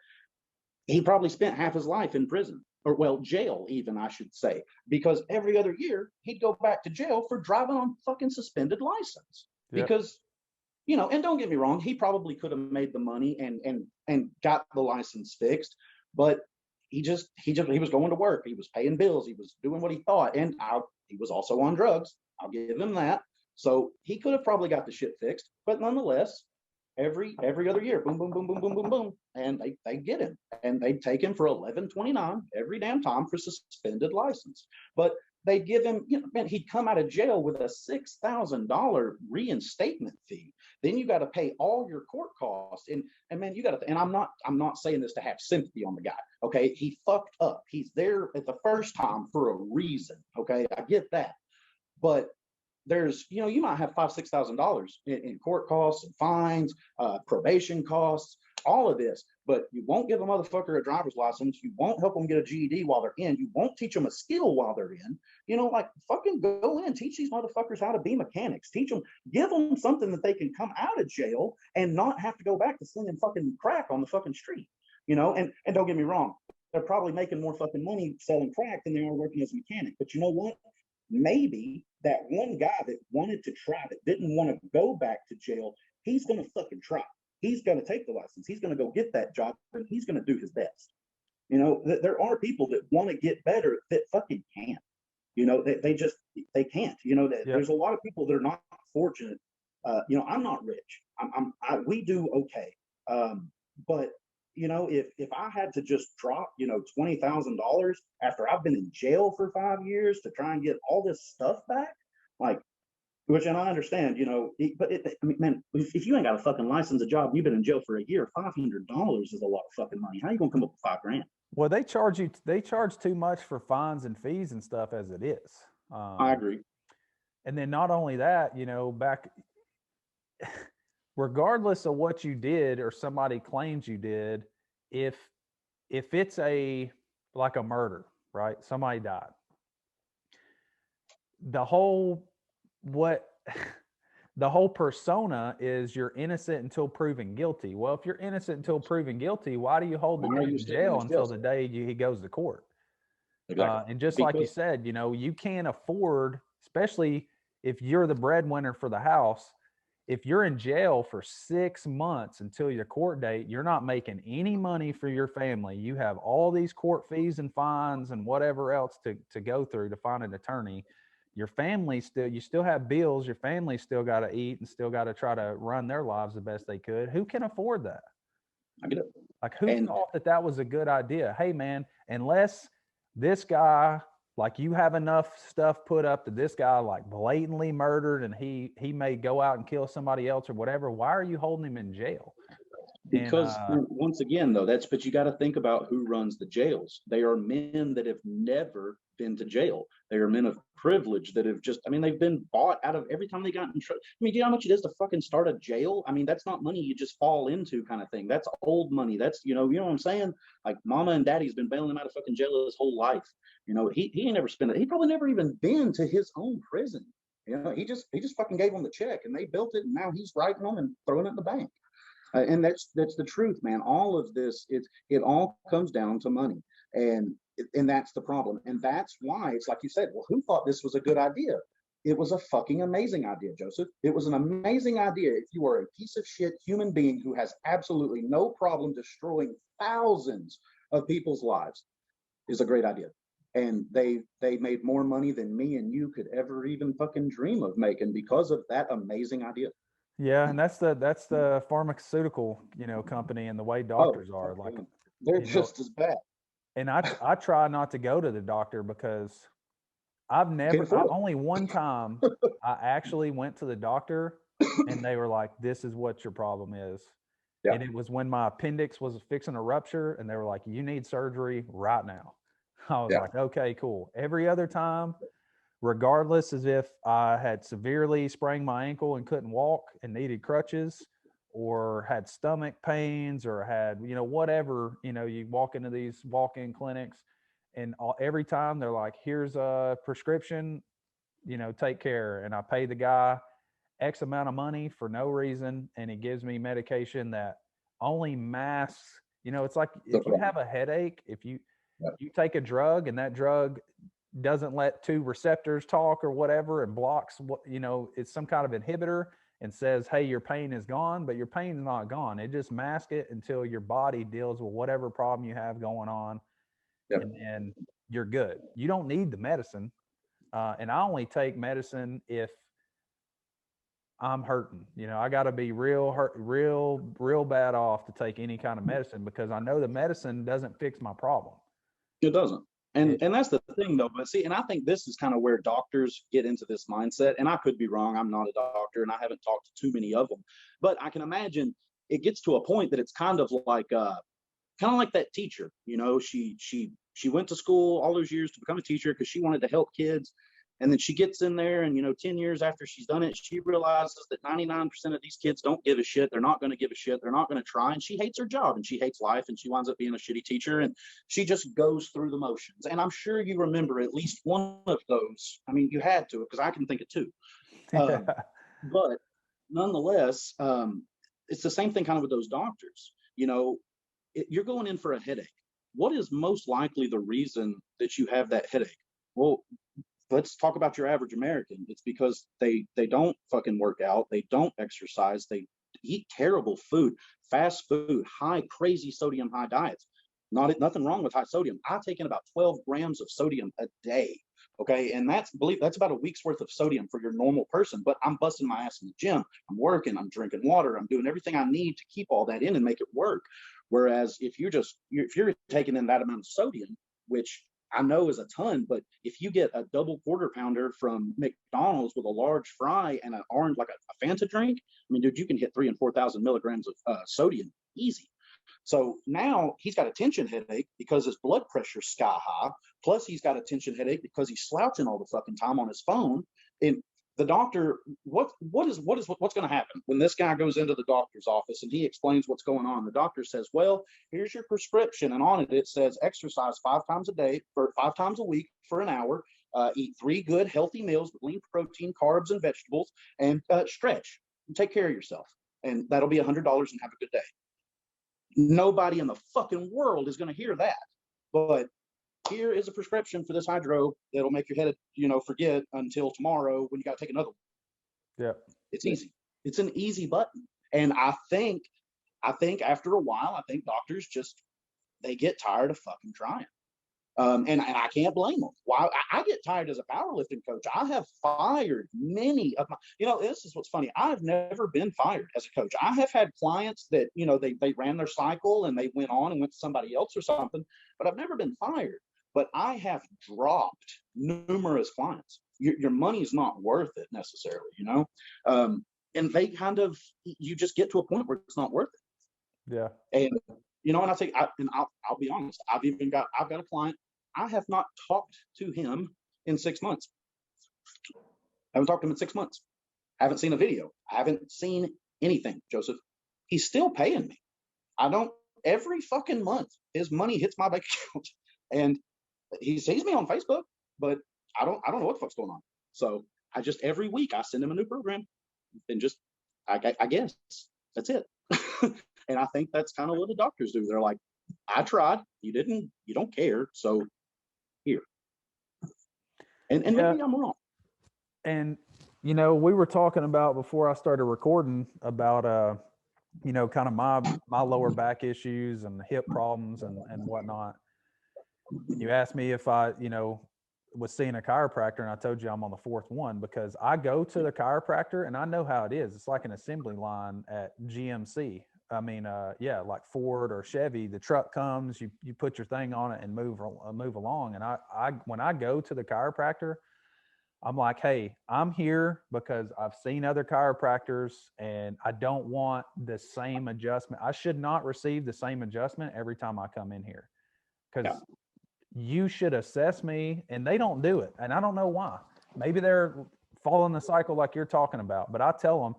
he probably spent half his life in prison, or well, jail even, I should say, because every other year he'd go back to jail for driving on fucking suspended license. Yep. Because, you know, and don't get me wrong, he probably could have made the money and got the license fixed, but he was going to work, he was paying bills, he was doing what he thought, and he was also on drugs. I'll give him that. So he could have probably got the shit fixed, but nonetheless, every other year, boom, boom, boom, boom, boom, boom, boom, and they get him, and they take him for $11.29 every damn time for suspended license. But they give him, you know, man, he'd come out of jail with a $6,000 reinstatement fee. Then you got to pay all your court costs, and man, you got to. And I'm not saying this to have sympathy on the guy. Okay, he fucked up. He's there at the first time for a reason. Okay, I get that, but there's, you know, you might have $5,000-$6,000 in court costs and fines, probation costs, all of this, but you won't give a motherfucker a driver's license. You won't help them get a GED while they're in. You won't teach them a skill while they're in. You know, like, fucking go in, teach these motherfuckers how to be mechanics. Teach them, give them something that they can come out of jail and not have to go back to slinging fucking crack on the fucking street. You know, and don't get me wrong, they're probably making more fucking money selling crack than they are working as a mechanic. But you know what? Maybe that one guy that wanted to try, that didn't want to go back to jail, he's going to fucking try. He's going to take the license. He's going to go get that job, and he's going to do his best. You know, there are people that want to get better that fucking can't. You know, they can't. You know, there's a lot of people that are not fortunate. You know, I'm not rich. We do okay. But you know, if I had to just drop, you know, $20,000 after I've been in jail for 5 years to try and get all this stuff back, like, which, and I understand, you know, but I mean, man, if you ain't got a fucking license, a job, you've been in jail for a year, $500 is a lot of fucking money. How are you gonna come up with $5,000? Well, they charge too much for fines and fees and stuff as it is. I agree. And then not only that, you know, regardless of what you did or somebody claims you did, if it's like a murder, right? Somebody died. The whole persona is you're innocent until proven guilty. Well, if you're innocent until proven guilty, why do you hold the guy in jail until the day he goes to court? Exactly. And just like you said, you know, you can't afford, especially if you're the breadwinner for the house, if you're in jail for 6 months until your court date, you're not making any money for your family. You have all these court fees and fines and whatever else to go through to find an attorney. Your family you still have bills. Your family still got to eat and still got to try to run their lives the best they could. Who can afford that? I get it. Like, who thought that was a good idea? Hey, man, unless this guy, like, you have enough stuff put up that this guy, like, blatantly murdered and he may go out and kill somebody else or whatever, why are you holding him in jail? Because once again, though, but you got to think about who runs the jails. They are men that have never been to jail. They are men of privilege that have they've been bought out of every time they got in trouble. I mean, do you know how much it is to fucking start a jail? I mean, that's not money you just fall into kind of thing. That's old money. That's, you know what I'm saying? Like, mama and daddy's been bailing him out of fucking jail his whole life. You know, he ain't never spent it. He probably never even been to his own prison. You know, he just fucking gave them the check and they built it, and now he's writing them and throwing it in the bank. And that's the truth, man. All of this, it all comes down to money, and that's the problem. And that's why it's like you said. Well, who thought this was a good idea? It was a fucking amazing idea, Joseph. It was an amazing idea. If you are a piece of shit human being who has absolutely no problem destroying thousands of people's lives, is a great idea. And they made more money than me and you could ever even fucking dream of making because of that amazing idea. Yeah, and that's the pharmaceutical, you know, company and the way doctors are. Like, They're You know, just as bad. and I try not to go to the doctor because Can't afford it. only one time I actually went to the doctor and they were like, this is what your problem is. Yeah. And it was when my appendix was fixing to rupture and they were like, you need surgery right now. I was Yeah. like, okay, cool. Every other time, regardless as if I had severely sprained my ankle and couldn't walk and needed crutches, or had stomach pains, or had, whatever, you walk into these walk-in clinics and every time they're like, here's a prescription, take care. And I pay the guy X amount of money for no reason. And he gives me medication that only masks, it's like if you have a headache, if you, Yeah. you take a drug and that drug doesn't let two receptors talk or whatever and blocks what, it's some kind of inhibitor and says, hey, your pain is gone, but your pain's not gone. It just masks it until your body deals with whatever problem you have going on. Yep. And you're good. You don't need the medicine. And I only take medicine if I'm hurting. I got to be real hurt, real bad off to take any kind of medicine because I know the medicine doesn't fix my problem. It doesn't. And that's the thing though. But see, and I think this is kind of where doctors get into this mindset. And I could be wrong. I'm not a doctor and I haven't talked to too many of them. But I can imagine it gets to a point that it's kind of like that teacher. She went to school all those years to become a teacher because she wanted to help kids. And then she gets in there and, 10 years after she's done it, she realizes that 99% of these kids don't give a shit. They're not going to give a shit. They're not going to try. And she hates her job and she hates life and she winds up being a shitty teacher. And she just goes through the motions. And I'm sure you remember at least one of those. I mean, you had to, because I can think of two. But nonetheless, it's the same thing kind of with those doctors. You're going in for a headache. What is most likely the reason that you have that headache? Well, let's talk about your average American. It's because they don't fucking work out. They don't exercise. They eat terrible food, fast food, high, crazy sodium, high diets. Nothing wrong with high sodium. I take in about 12 grams of sodium a day. Okay. And that's about a week's worth of sodium for your normal person, but I'm busting my ass in the gym. I'm working, I'm drinking water. I'm doing everything I need to keep all that in and make it work. Whereas if you're taking in that amount of sodium, which I know is a ton, but if you get a double quarter pounder from McDonald's with a large fry and an orange, like a Fanta drink, I mean, dude, you can hit 3,000 and 4,000 milligrams of sodium easy. So now he's got a tension headache because his blood pressure's sky high. Plus he's got a tension headache because he's slouching all the fucking time on his phone. And the doctor, what's going to happen when this guy goes into the doctor's office and he explains what's going on? The doctor says, well, here's your prescription. And on it says exercise 5 times a day for 5 times a week for an hour, eat 3 good healthy meals with lean protein, carbs, and vegetables, and stretch and take care of yourself. And that'll be $100 and have a good day. Nobody in the fucking world is going to hear that. But here is a prescription for this hydro that'll make your head, forget until tomorrow when you got to take another one. Yeah. It's easy. It's an easy button. And I think after a while, I think doctors they get tired of fucking trying. And I can't blame them. Why? I get tired as a powerlifting coach. I have fired many of my, this is what's funny. I've never been fired as a coach. I have had clients that, they ran their cycle and they went on and went to somebody else or something, but I've never been fired. But I have dropped numerous clients. Your money's not worth it necessarily, and they you just get to a point where it's not worth it. Yeah. And, and I think, I'll be honest, I've got a client. I have not talked to him in 6 months. I haven't talked to him in 6 months. I haven't seen a video. I haven't seen anything, Joseph. He's still paying me. Every fucking month, his money hits my bank account. And he sees me on Facebook, but I don't know what the fuck's going on. So every week I send him a new program and I guess that's it. And I think that's kind of what the doctors do. They're like, I tried, you don't care. So here. And maybe I'm wrong. And, we were talking about before I started recording about, kind of my lower back issues and hip problems and whatnot. You asked me if I, was seeing a chiropractor, and I told you I'm on the 4th one because I go to the chiropractor and I know how it is. It's like an assembly line at GMC. yeah, like Ford or Chevy, the truck comes, you put your thing on it and move along. And when I go to the chiropractor, I'm like, hey, I'm here because I've seen other chiropractors and I don't want the same adjustment. I should not receive the same adjustment every time I come in here, because you should assess me, and they don't do it. And I don't know why. Maybe they're following the cycle like you're talking about, but I tell them,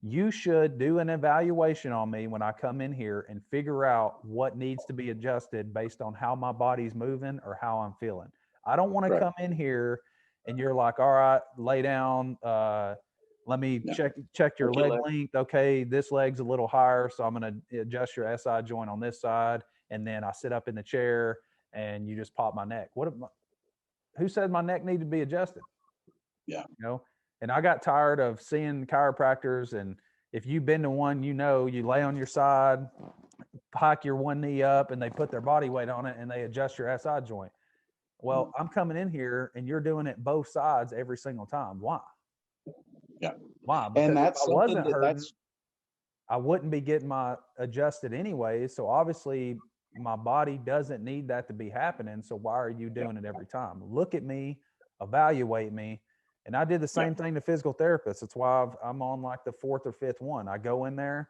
you should do an evaluation on me when I come in here and figure out what needs to be adjusted based on how my body's moving or how I'm feeling. I don't want to come in here and you're like, all right, lay down. Let me check your leg length. Okay, this leg's a little higher, so I'm going to adjust your SI joint on this side. And then I sit up in the chair and you just pop my neck. Who said my neck needed to be adjusted? Yeah. You know, and I got tired of seeing chiropractors. And if you've been to one, you know, you lay on your side, hike your one knee up, and they put their body weight on it and they adjust your SI joint. Well, I'm coming in here and you're doing it both sides every single time. Why? Yeah. Why? Because and that's if I wasn't hurting, that's I wouldn't be getting my adjusted anyway. So obviously my body doesn't need that to be happening. So why are you doing it every time? Look at me, evaluate me. And I did the same thing to physical therapists. That's why I'm on like the 4th or 5th one. I go in there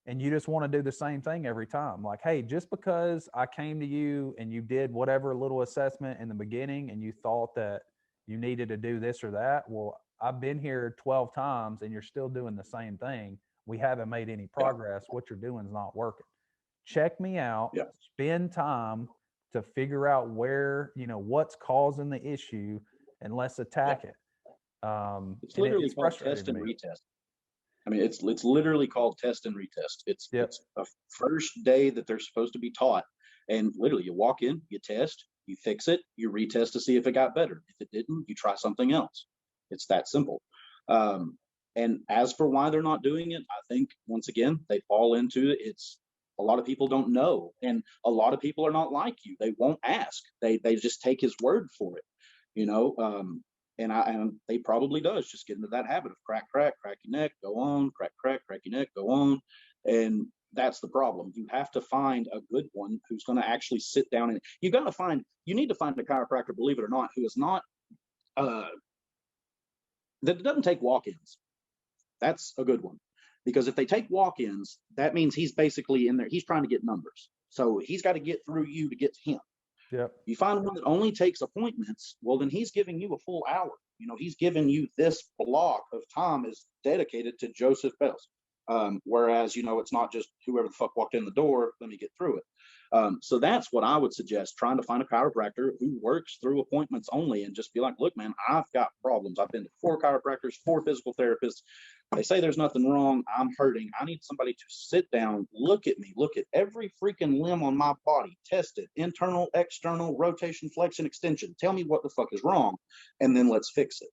and you just want to do the same thing every time. Like, hey, just because I came to you and you did whatever little assessment in the beginning and you thought that you needed to do this or that, well, I've been here 12 times and you're still doing the same thing. We haven't made any progress. What you're doing is not working. Check me out. Spend time to figure out where, what's causing the issue, and let's attack it. It's literally called test and retest. I mean, it's literally called test and retest. It's a first day that they're supposed to be taught. And literally you walk in, you test, you fix it, you retest to see if it got better. If it didn't, you try something else. It's that simple. And as for why they're not doing it, I think, once again, they fall into it. It's a lot of people don't know. And a lot of people are not like you. They won't ask. They just take his word for it, and they probably does just get into that habit of crack your neck, go on, crack your neck, go on. And that's the problem. You have to find a good one who's going to actually sit down, and you need to find a chiropractor, believe it or not, who is not, that doesn't take walk-ins. That's a good one. Because if they take walk-ins, that means he's basically in there. He's trying to get numbers. So he's got to get through you to get to him. Yep. You find one that only takes appointments, well, then he's giving you a full hour. He's giving you this block of time is dedicated to Joseph Bells. Whereas, it's not just whoever the fuck walked in the door, let me get through it. So that's what I would suggest, trying to find a chiropractor who works through appointments only, and just be like, look, man, I've got problems. I've been to 4 chiropractors, 4 physical therapists. They say there's nothing wrong. I'm hurting. I need somebody to sit down, look at me, look at every freaking limb on my body, test it, internal, external, rotation, flexion, extension. Tell me what the fuck is wrong, and then let's fix it.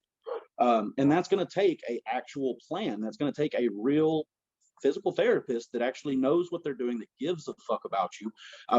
And that's going to take an actual plan. That's going to take a real physical therapist that actually knows what they're doing, that gives a fuck about you,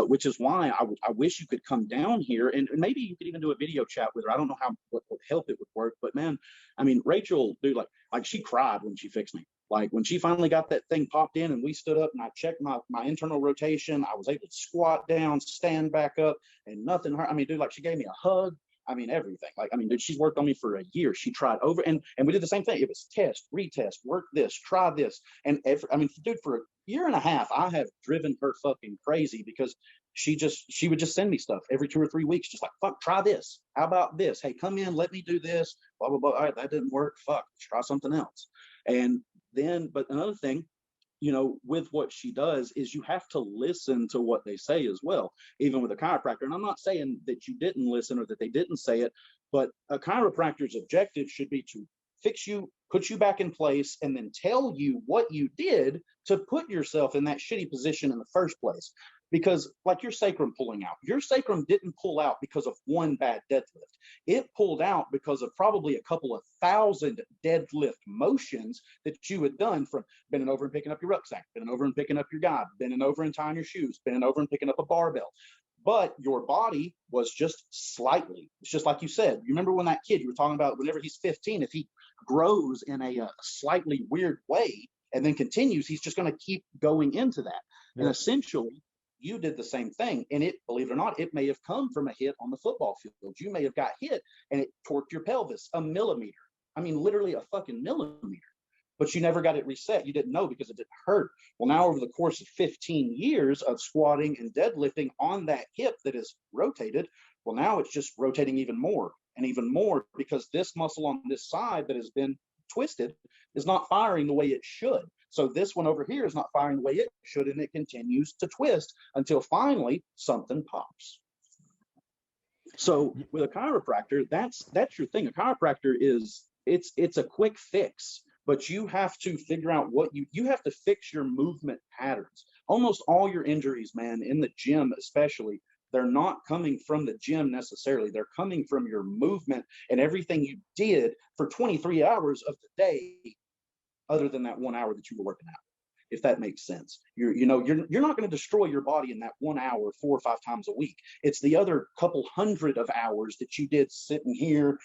which is why I wish you could come down here, and maybe you could even do a video chat with her. I don't know what help it would work, but man, I mean, Rachel, dude, like she cried when she fixed me. Like when she finally got that thing popped in and we stood up and I checked my internal rotation, I was able to squat down, stand back up, and nothing hurt. I mean, dude, like she gave me a hug. I mean, everything. Like, I mean, dude, she's worked on me for a year. She tried over, and we did the same thing. It was test, retest, work this, try this. And dude, for a year and a half, I have driven her fucking crazy, because she would just send me stuff every 2 or 3 weeks, just like, fuck, try this. How about this? Hey, come in, let me do this, blah, blah, blah. All right, that didn't work. Fuck, let's try something else. And then, but another thing, with what she does is you have to listen to what they say as well, even with a chiropractor. And I'm not saying that you didn't listen or that they didn't say it, but a chiropractor's objective should be to fix you, put you back in place, and then tell you what you did to put yourself in that shitty position in the first place. Because like your sacrum pulling out, your sacrum didn't pull out because of one bad deadlift. It pulled out because of probably a couple of 1,000 deadlift motions that you had done, from bending over and picking up your rucksack, bending over and picking up your guide, bending over and tying your shoes, bending over and picking up a barbell. But your body was just slightly, it's just like you said. You remember when that kid you were talking about, whenever he's 15, if he grows in a slightly weird way, and then continues, he's just going to keep going into that. Yeah. And essentially, you did the same thing. And it, believe it or not, it may have come from a hit on the football field. You may have got hit and it torqued your pelvis a millimeter. I mean, literally a fucking millimeter. But you never got it reset. You didn't know because it didn't hurt. Well, now over the course of 15 years of squatting and deadlifting on that hip that is rotated, well, now it's just rotating even more and even more, because this muscle on this side that has been twisted is not firing the way it should. So this one over here is not firing the way it should, and it continues to twist until finally something pops. So with a chiropractor, that's your thing. A chiropractor is, it's a quick fix, but you have to figure out what you have to fix your movement patterns. Almost all your injuries, man, in the gym especially, they're not coming from the gym necessarily. They're coming from your movement and everything you did for 23 hours of the day, other than that 1 hour that you were working out, if that makes sense. You're not going to destroy your body in that 1 hour 4 or 5 times a week. It's the other couple hundred of hours that you did sitting here,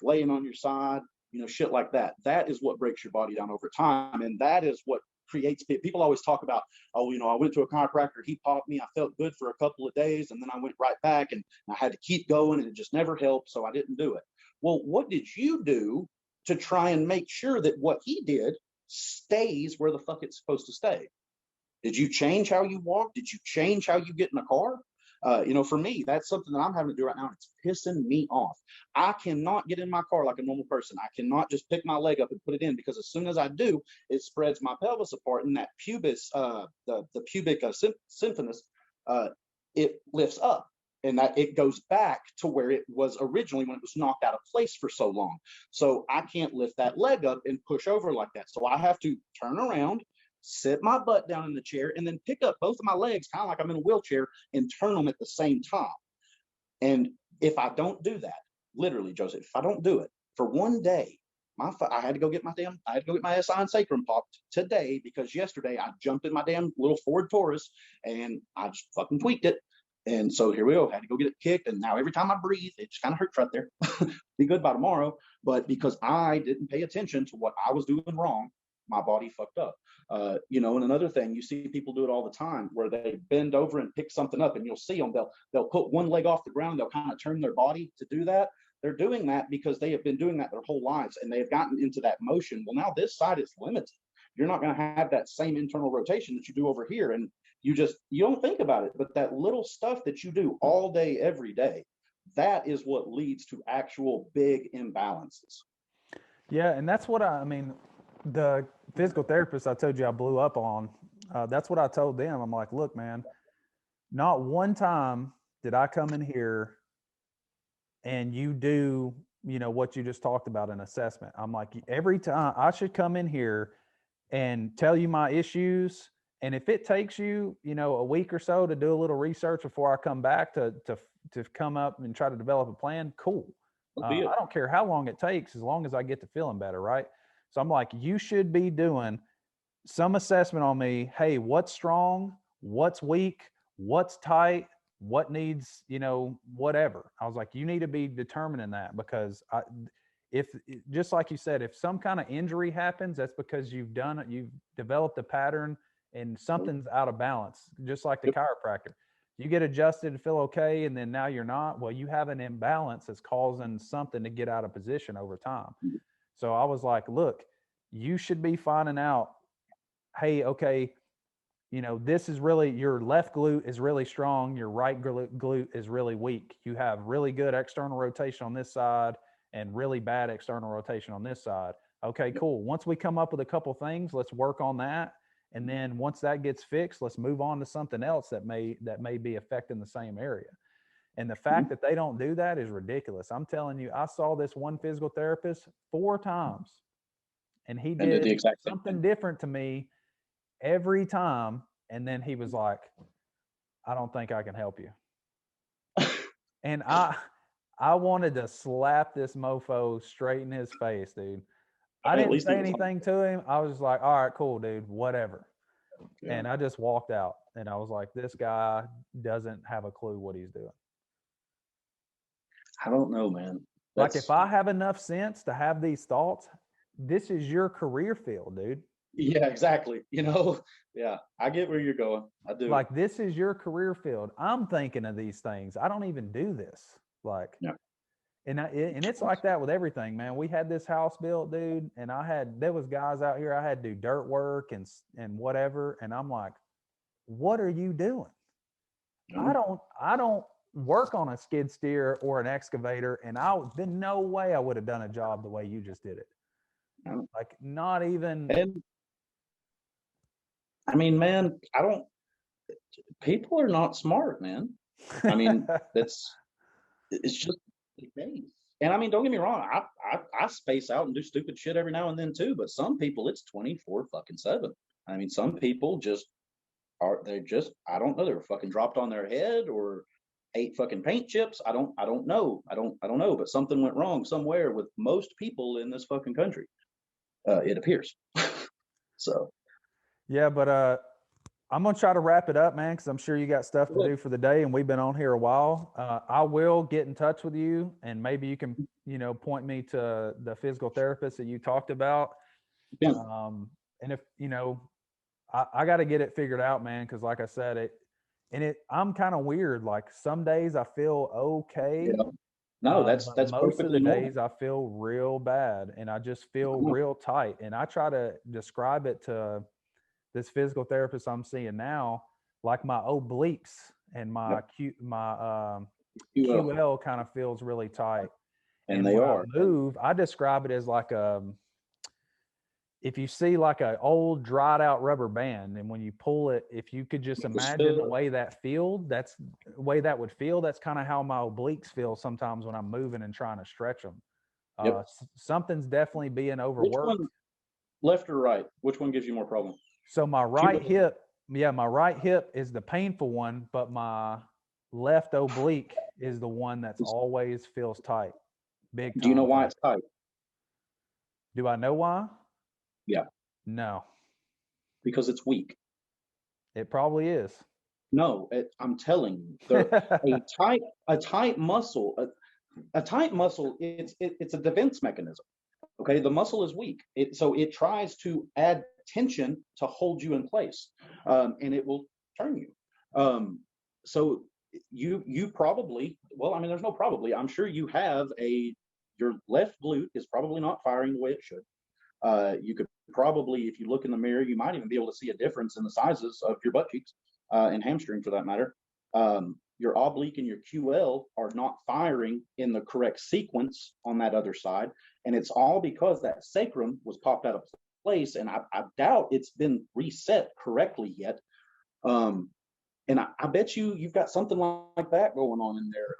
laying on your side, shit like that. That is what breaks your body down over time. And that is what creates, people always talk about, oh, I went to a chiropractor, he popped me, I felt good for a couple of days, and then I went right back and I had to keep going and it just never helped, so I didn't do it. Well, what did you do to try and make sure that what he did stays where the fuck it's supposed to stay? Did you change how you walk? Did you change how you get in a car? For me, that's something that I'm having to do right now. It's pissing me off. I cannot get in my car like a normal person. I cannot just pick my leg up and put it in, because as soon as I do, it spreads my pelvis apart, and that pubis, the pubic symphysis, it lifts up, and that it goes back to where it was originally when it was knocked out of place for so long. So I can't lift that leg up and push over like that. So I have to turn around, sit my butt down in the chair, and then pick up both of my legs, kind of like I'm in a wheelchair, and turn them at the same time. And if I don't do that, literally, Joseph, if I don't do it for one day, I had to go get my SI and sacrum popped today, because yesterday I jumped in my damn little Ford Taurus and I just fucking tweaked it. And so here we go. I had to go get it kicked. And now every time I breathe, it just kind of hurts right there. Be good by tomorrow. But because I didn't pay attention to what I was doing wrong, my body fucked up. And another thing, you see people do it all the time, where they bend over and pick something up, and you'll see them, they'll put one leg off the ground, they'll kind of turn their body to do that. They're doing that because they have been doing that their whole lives, and they have gotten into that motion. Well, now this side is limited. You're not going to have that same internal rotation that you do over here. And you don't think about it, but that little stuff that you do all day, every day, that is what leads to actual big imbalances. Yeah. And that's what the physical therapist I told you I blew up on, that's what I told them. I'm like, look, man, not one time did I come in here and you do, what you just talked about, an assessment. I'm like, every time I should come in here and tell you my issues. And if it takes you, a week or so to do a little research before I come back to come up and try to develop a plan, cool. I don't care how long it takes, as long as I get to feeling better, right? So I'm like, you should be doing some assessment on me. Hey, what's strong? What's weak? What's tight? What needs, whatever. I was like, you need to be determining that, because if just like you said, if some kind of injury happens, that's because you've developed a pattern and something's out of balance, just like the chiropractor. You get adjusted to feel okay, and then now you're not. Well, you have an imbalance that's causing something to get out of position over time. So I was like, look, you should be finding out, hey, okay, this is really, your left glute is really strong. Your right glute is really weak. You have really good external rotation on this side and really bad external rotation on this side. Okay, cool. Once we come up with a couple things, let's work on that. And then once that gets fixed, let's move on to something else that may be affecting the same area. And the fact that they don't do that is ridiculous. I'm telling you, I saw this one physical therapist 4 times, and he did something different to me every time. And then he was like, I don't think I can help you. And I wanted to slap this mofo straight in his face, dude. I didn't say anything to him. I was just like, all right, cool, dude, whatever. Yeah. And I just walked out, and I was like, this guy doesn't have a clue what he's doing. I don't know, man. Like, if I have enough sense to have these thoughts, this is your career field, dude. Yeah, exactly. Yeah, I get where you're going. I do. Like, this is your career field. I'm thinking of these things. I don't even do this. Like, Yeah. and it's like that with everything, man. We had this house built, dude, and there was guys out here. I had to do dirt work and whatever, and I'm like, what are you doing? I don't work on a skid steer or an excavator, and there's no way I would have done a job the way you just did it. Like, not even. And I mean, man, people are not smart, man. I mean, it's just the case. And I mean, don't get me wrong, I space out and do stupid shit every now and then too, but some people it's 24/7. I mean, some people I don't know, they were fucking dropped on their head or ate fucking paint chips. I don't know. I don't know, but something went wrong somewhere with most people in this fucking country. It appears. So Yeah, but I'm gonna try to wrap it up, man, because I'm sure you got stuff to do for the day, and we've been on here a while. I will get in touch with you, and maybe you can, point me to the physical therapist that you talked about. Yeah. And if I got to get it figured out, man, because like I said, I'm kind of weird. Like, some days I feel okay. Yeah. No, that's most of the perfectly days I feel real bad, and I just feel real tight. And I try to describe it to this physical therapist I'm seeing now, like my obliques and my QL kind of feels really tight. And they when are. I move, I describe it as like if you see like an old dried out rubber band, and when you pull it, if you could just imagine the way that would feel, that's kind of how my obliques feel sometimes when I'm moving and trying to stretch them. Something's definitely being overworked. Which one, left or right? Which one gives you more problem? So my right hip is the painful one, but my left oblique is the one that's always feels tight. Big time. Do you know why it's tight? Do I know why? Yeah. No. Because it's weak. It probably is. No, I'm telling you, a tight muscle, it's a defense mechanism. Okay, the muscle is weak. So it tries to add tension to hold you in place, and it will turn you. So you probably, well, I mean, there's no probably. I'm sure you have your left glute is probably not firing the way it should. You could probably, if you look in the mirror, you might even be able to see a difference in the sizes of your butt cheeks and hamstring for that matter. Your oblique and your QL are not firing in the correct sequence on that other side. And it's all because that sacrum was popped out of place. And I doubt it's been reset correctly yet. And I bet you've got something like that going on in there.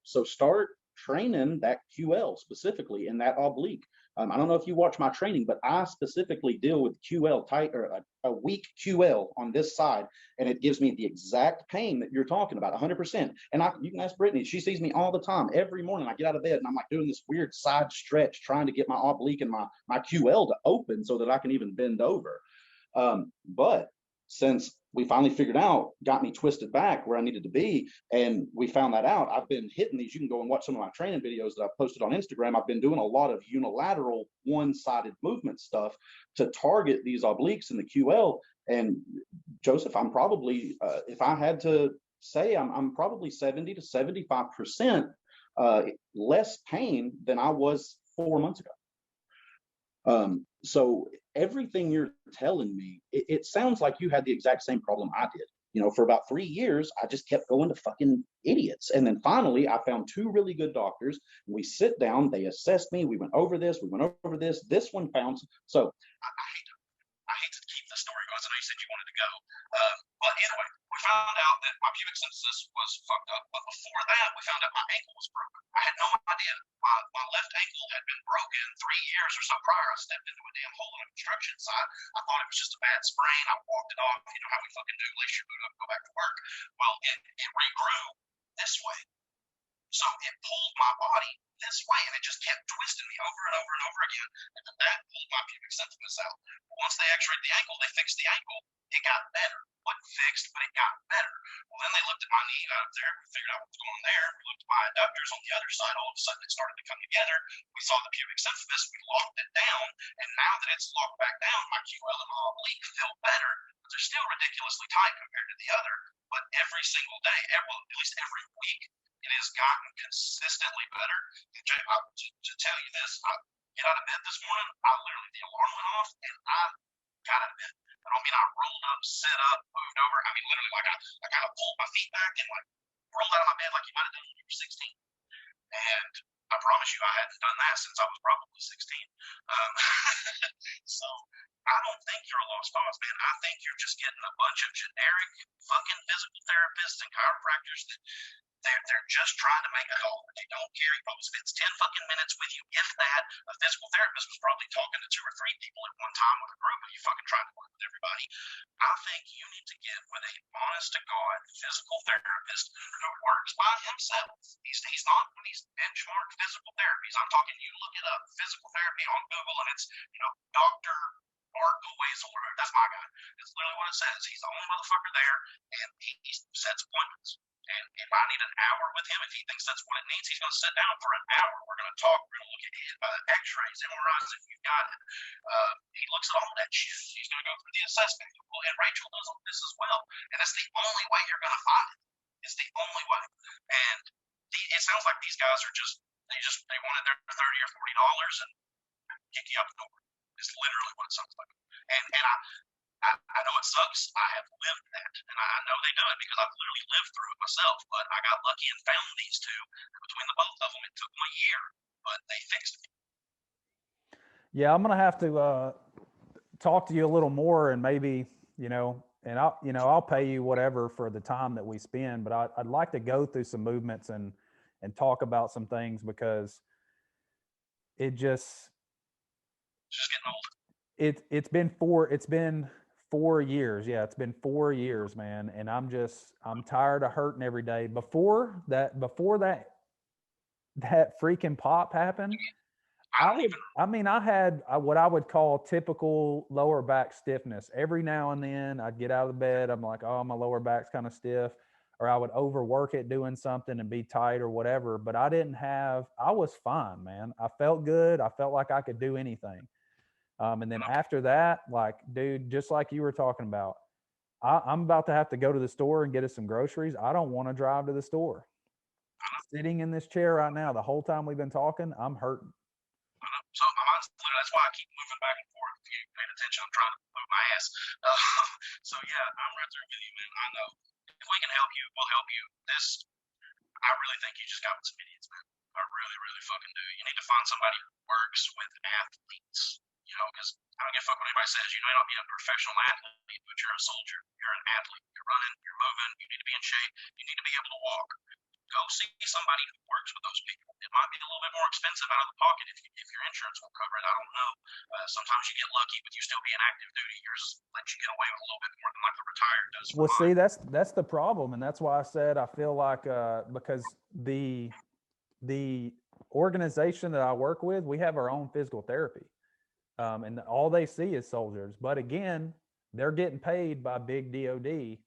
So start training that QL specifically in that oblique. I don't know if you watch my training, but I specifically deal with QL tight or a weak QL on this side, and it gives me the exact pain that you're talking about, 100%. And you can ask Brittany; she sees me all the time. Every morning, I get out of bed and I'm like doing this weird side stretch, trying to get my oblique and my QL to open so that I can even bend over. But since we finally figured out, got me twisted back where I needed to be, and we found that out, I've been hitting these. You can go and watch some of my training videos that I've posted on Instagram. I've been doing a lot of unilateral one-sided movement stuff to target these obliques in the QL. And Joseph, I'm probably, if I had to say, I'm probably 70 to 75% less pain than I was 4 months ago. So everything you're telling me, it sounds like you had the exact same problem I did. For about 3 years, I just kept going to fucking idiots. And then finally, I found 2 really good doctors. We sit down, they assessed me. We went over this. This one found. So I hate to keep the story going. I know you said you wanted to go. But anyway, we found out that my pubic symphysis was fucked up. But before that, we found out my ankle was broken. I had no idea. My left ankle had been broken 3 years or so prior. I stepped into a damn hole in a construction site. I thought it was just a bad sprain. I walked it off. You know how we fucking do, lace your boot up, go back to work. Well, it regrew this way. So it pulled my body this way, and it just kept twisting me over and over and over again. And then that pulled my pubic symphysis out. Once they x-rayed the ankle, they fixed the ankle. it got better. Wasn't fixed, but it got better. Well, then they looked at my knee out there. We figured out what was going on there. We looked at my adductors on the other side. All of a sudden, it started to come together. We saw the pubic symphysis. We locked it down. And now that it's locked back down, my QL and my oblique feel better. But they're still ridiculously tight compared to the other. But every single day, well, at least every week, it has gotten consistently better. And Jay, to tell you this, I get out of bed this morning, the alarm went off, and I got out of bed. I don't mean I rolled up, set up, moved over. I mean, literally, like I kind of pulled my feet back and like rolled out of my bed like you might have done when you were 16. And I promise you, I hadn't done that since I was probably 16. Um, so I don't think you're a lost cause, man. I think you're just getting a bunch of generic fucking physical therapists and chiropractors that they're just trying to make a call. They don't care. He probably spends 10 fucking minutes with you, if that. A physical therapist was probably talking to 2 or 3 people at one time with a group of you fucking trying to work with everybody. I think you need to get with a honest to God physical therapist who works by himself. He's not one of these benchmark physical therapies. I'm talking, you look it up, physical therapy on Google, and it's, Dr. Art Boys or whatever. That's my guy. It's literally what it says. He's the only motherfucker there, and he sets appointments. And if I need an hour with him, if he thinks that's what it needs, he's going to sit down for an hour. We're going to talk. We're going to look at x-rays, MRIs, if you've got it. He looks at all that shit. He's going to go through the assessment. And Rachel does all this as well. And it's the only way you're going to find it. It's the only way. And it sounds like these guys are they wanted their $30 or $40 and kick you out the door. It's literally what it sounds like. And I know it sucks. I have lived that, and I know they do it because I've literally lived through it myself. But I got lucky and found these two. Between the both of them, it took them a year, but they fixed it. Yeah, I'm gonna have to talk to you a little more, and maybe and I'll pay you whatever for the time that we spend. But I'd like to go through some movements and talk about some things because it's just getting old. It's been 4 years. Yeah, it's been 4 years, man. And I'm tired of hurting every day. Before that freaking pop happened, I had what I would call typical lower back stiffness. Every now and then I'd get out of bed. I'm like, oh, my lower back's kind of stiff, or I would overwork it doing something and be tight or whatever. But I was fine, man. I felt good. I felt like I could do anything. And then after that, like, dude, just like you were talking about, I'm about to have to go to the store and get us some groceries. I don't want to drive to the store. Sitting in this chair right now, the whole time we've been talking, I'm hurting. So that's why I keep moving back and forth. If you paid attention, I'm trying to move my ass. So yeah, I'm right there with you, man. I know. If we can help you, we'll help you. I really think you just got with some idiots, man. I really, really fucking do. You need to find somebody who works with athletes. Because I don't give a fuck what anybody says. You may not be a professional athlete, but you're a soldier. You're an athlete. You're running. You're moving. You need to be in shape. You need to be able to walk. Go see somebody who works with those people. It might be a little bit more expensive out of the pocket if your insurance won't cover it. I don't know. Sometimes you get lucky with you still being active duty. Yours lets you get away with a little bit more than like the retired does. Well, see, that's the problem, and that's why I said I feel like because the organization that I work with, we have our own physical therapy. And all they see is soldiers. But again, they're getting paid by big DOD.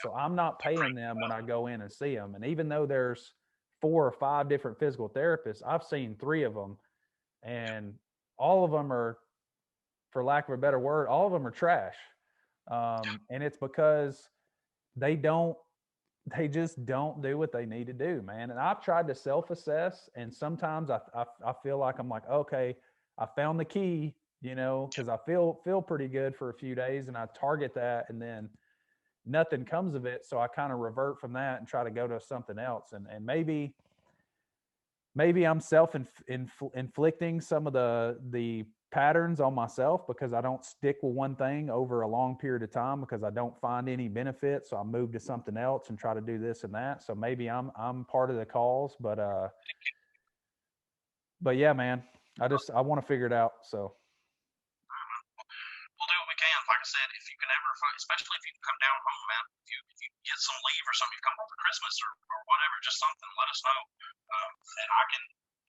So I'm not paying them when I go in and see them. And even though there's 4 or 5 different physical therapists, I've seen 3 of them. And all of them are, for lack of a better word, all of them are trash. And it's because they just don't do what they need to do, man. And I've tried to self-assess, and sometimes I feel like I'm like, okay, I found the key, because I feel pretty good for a few days, and I target that, and then nothing comes of it. So I kind of revert from that and try to go to something else. And maybe I'm inflicting some of the patterns on myself because I don't stick with one thing over a long period of time because I don't find any benefit. So I move to something else and try to do this and that. So maybe I'm part of the cause, but yeah, man. I want to figure it out. So we'll do what we can. Like I said, if you can ever find, especially if you can come down home, man, if you get some leave or something, you come home for Christmas or whatever, just something, let us know. And I can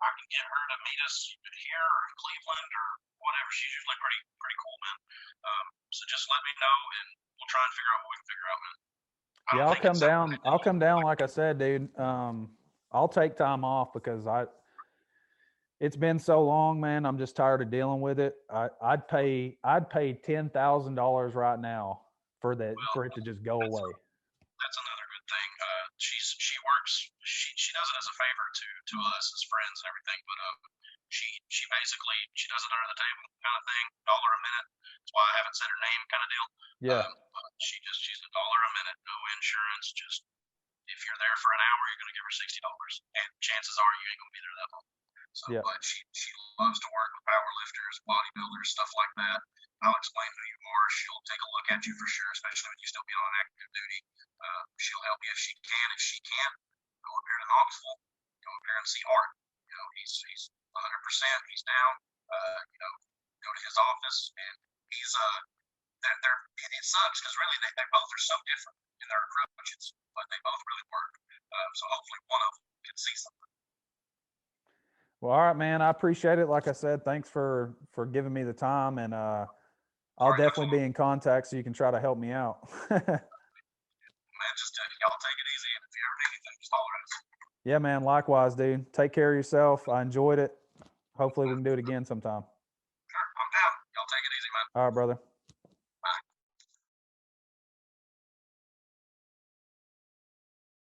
I can get her to meet us here or in Cleveland or whatever. She's usually pretty cool, man. So just let me know, and we'll try and figure out what we can figure out, man. Yeah, I'll come down. I'll come down. Like I said, dude, I'll take time off because it's been so long, man. I'm just tired of dealing with it. I'd pay $10,000 right now for it to just go away. That's another good thing. She works. She does it as a favor to us as friends and everything. But she basically she does it under the table kind of thing, dollar a minute. That's why I haven't said her name, kind of deal. Yeah. She's $1 a minute, no insurance. Just if you're there for an hour, you're gonna give her $60, and chances are you ain't gonna be there that long. So, yeah. But she loves to work with power lifters, bodybuilders, stuff like that. I'll explain who you are. She'll take a look at you for sure, especially when you still be on active duty. She'll help you if she can. If she can't, go up here to Knoxville, go up here and see Art. You know, he's 100%. He's down. You know, go to his office, and he's it sucks because really they both are so different in their approaches, but they both really work. So hopefully one of them can see something. Well, all right, man. I appreciate it. Like I said, thanks for giving me the time, and I'll definitely be in contact so you can try to help me out. Man, just y'all take it easy, and if you ever need anything, just holler at us. Yeah, man. Likewise, dude. Take care of yourself. I enjoyed it. Hopefully we can do it again sometime. Sure, I'm down. Y'all take it easy, man. All right, brother.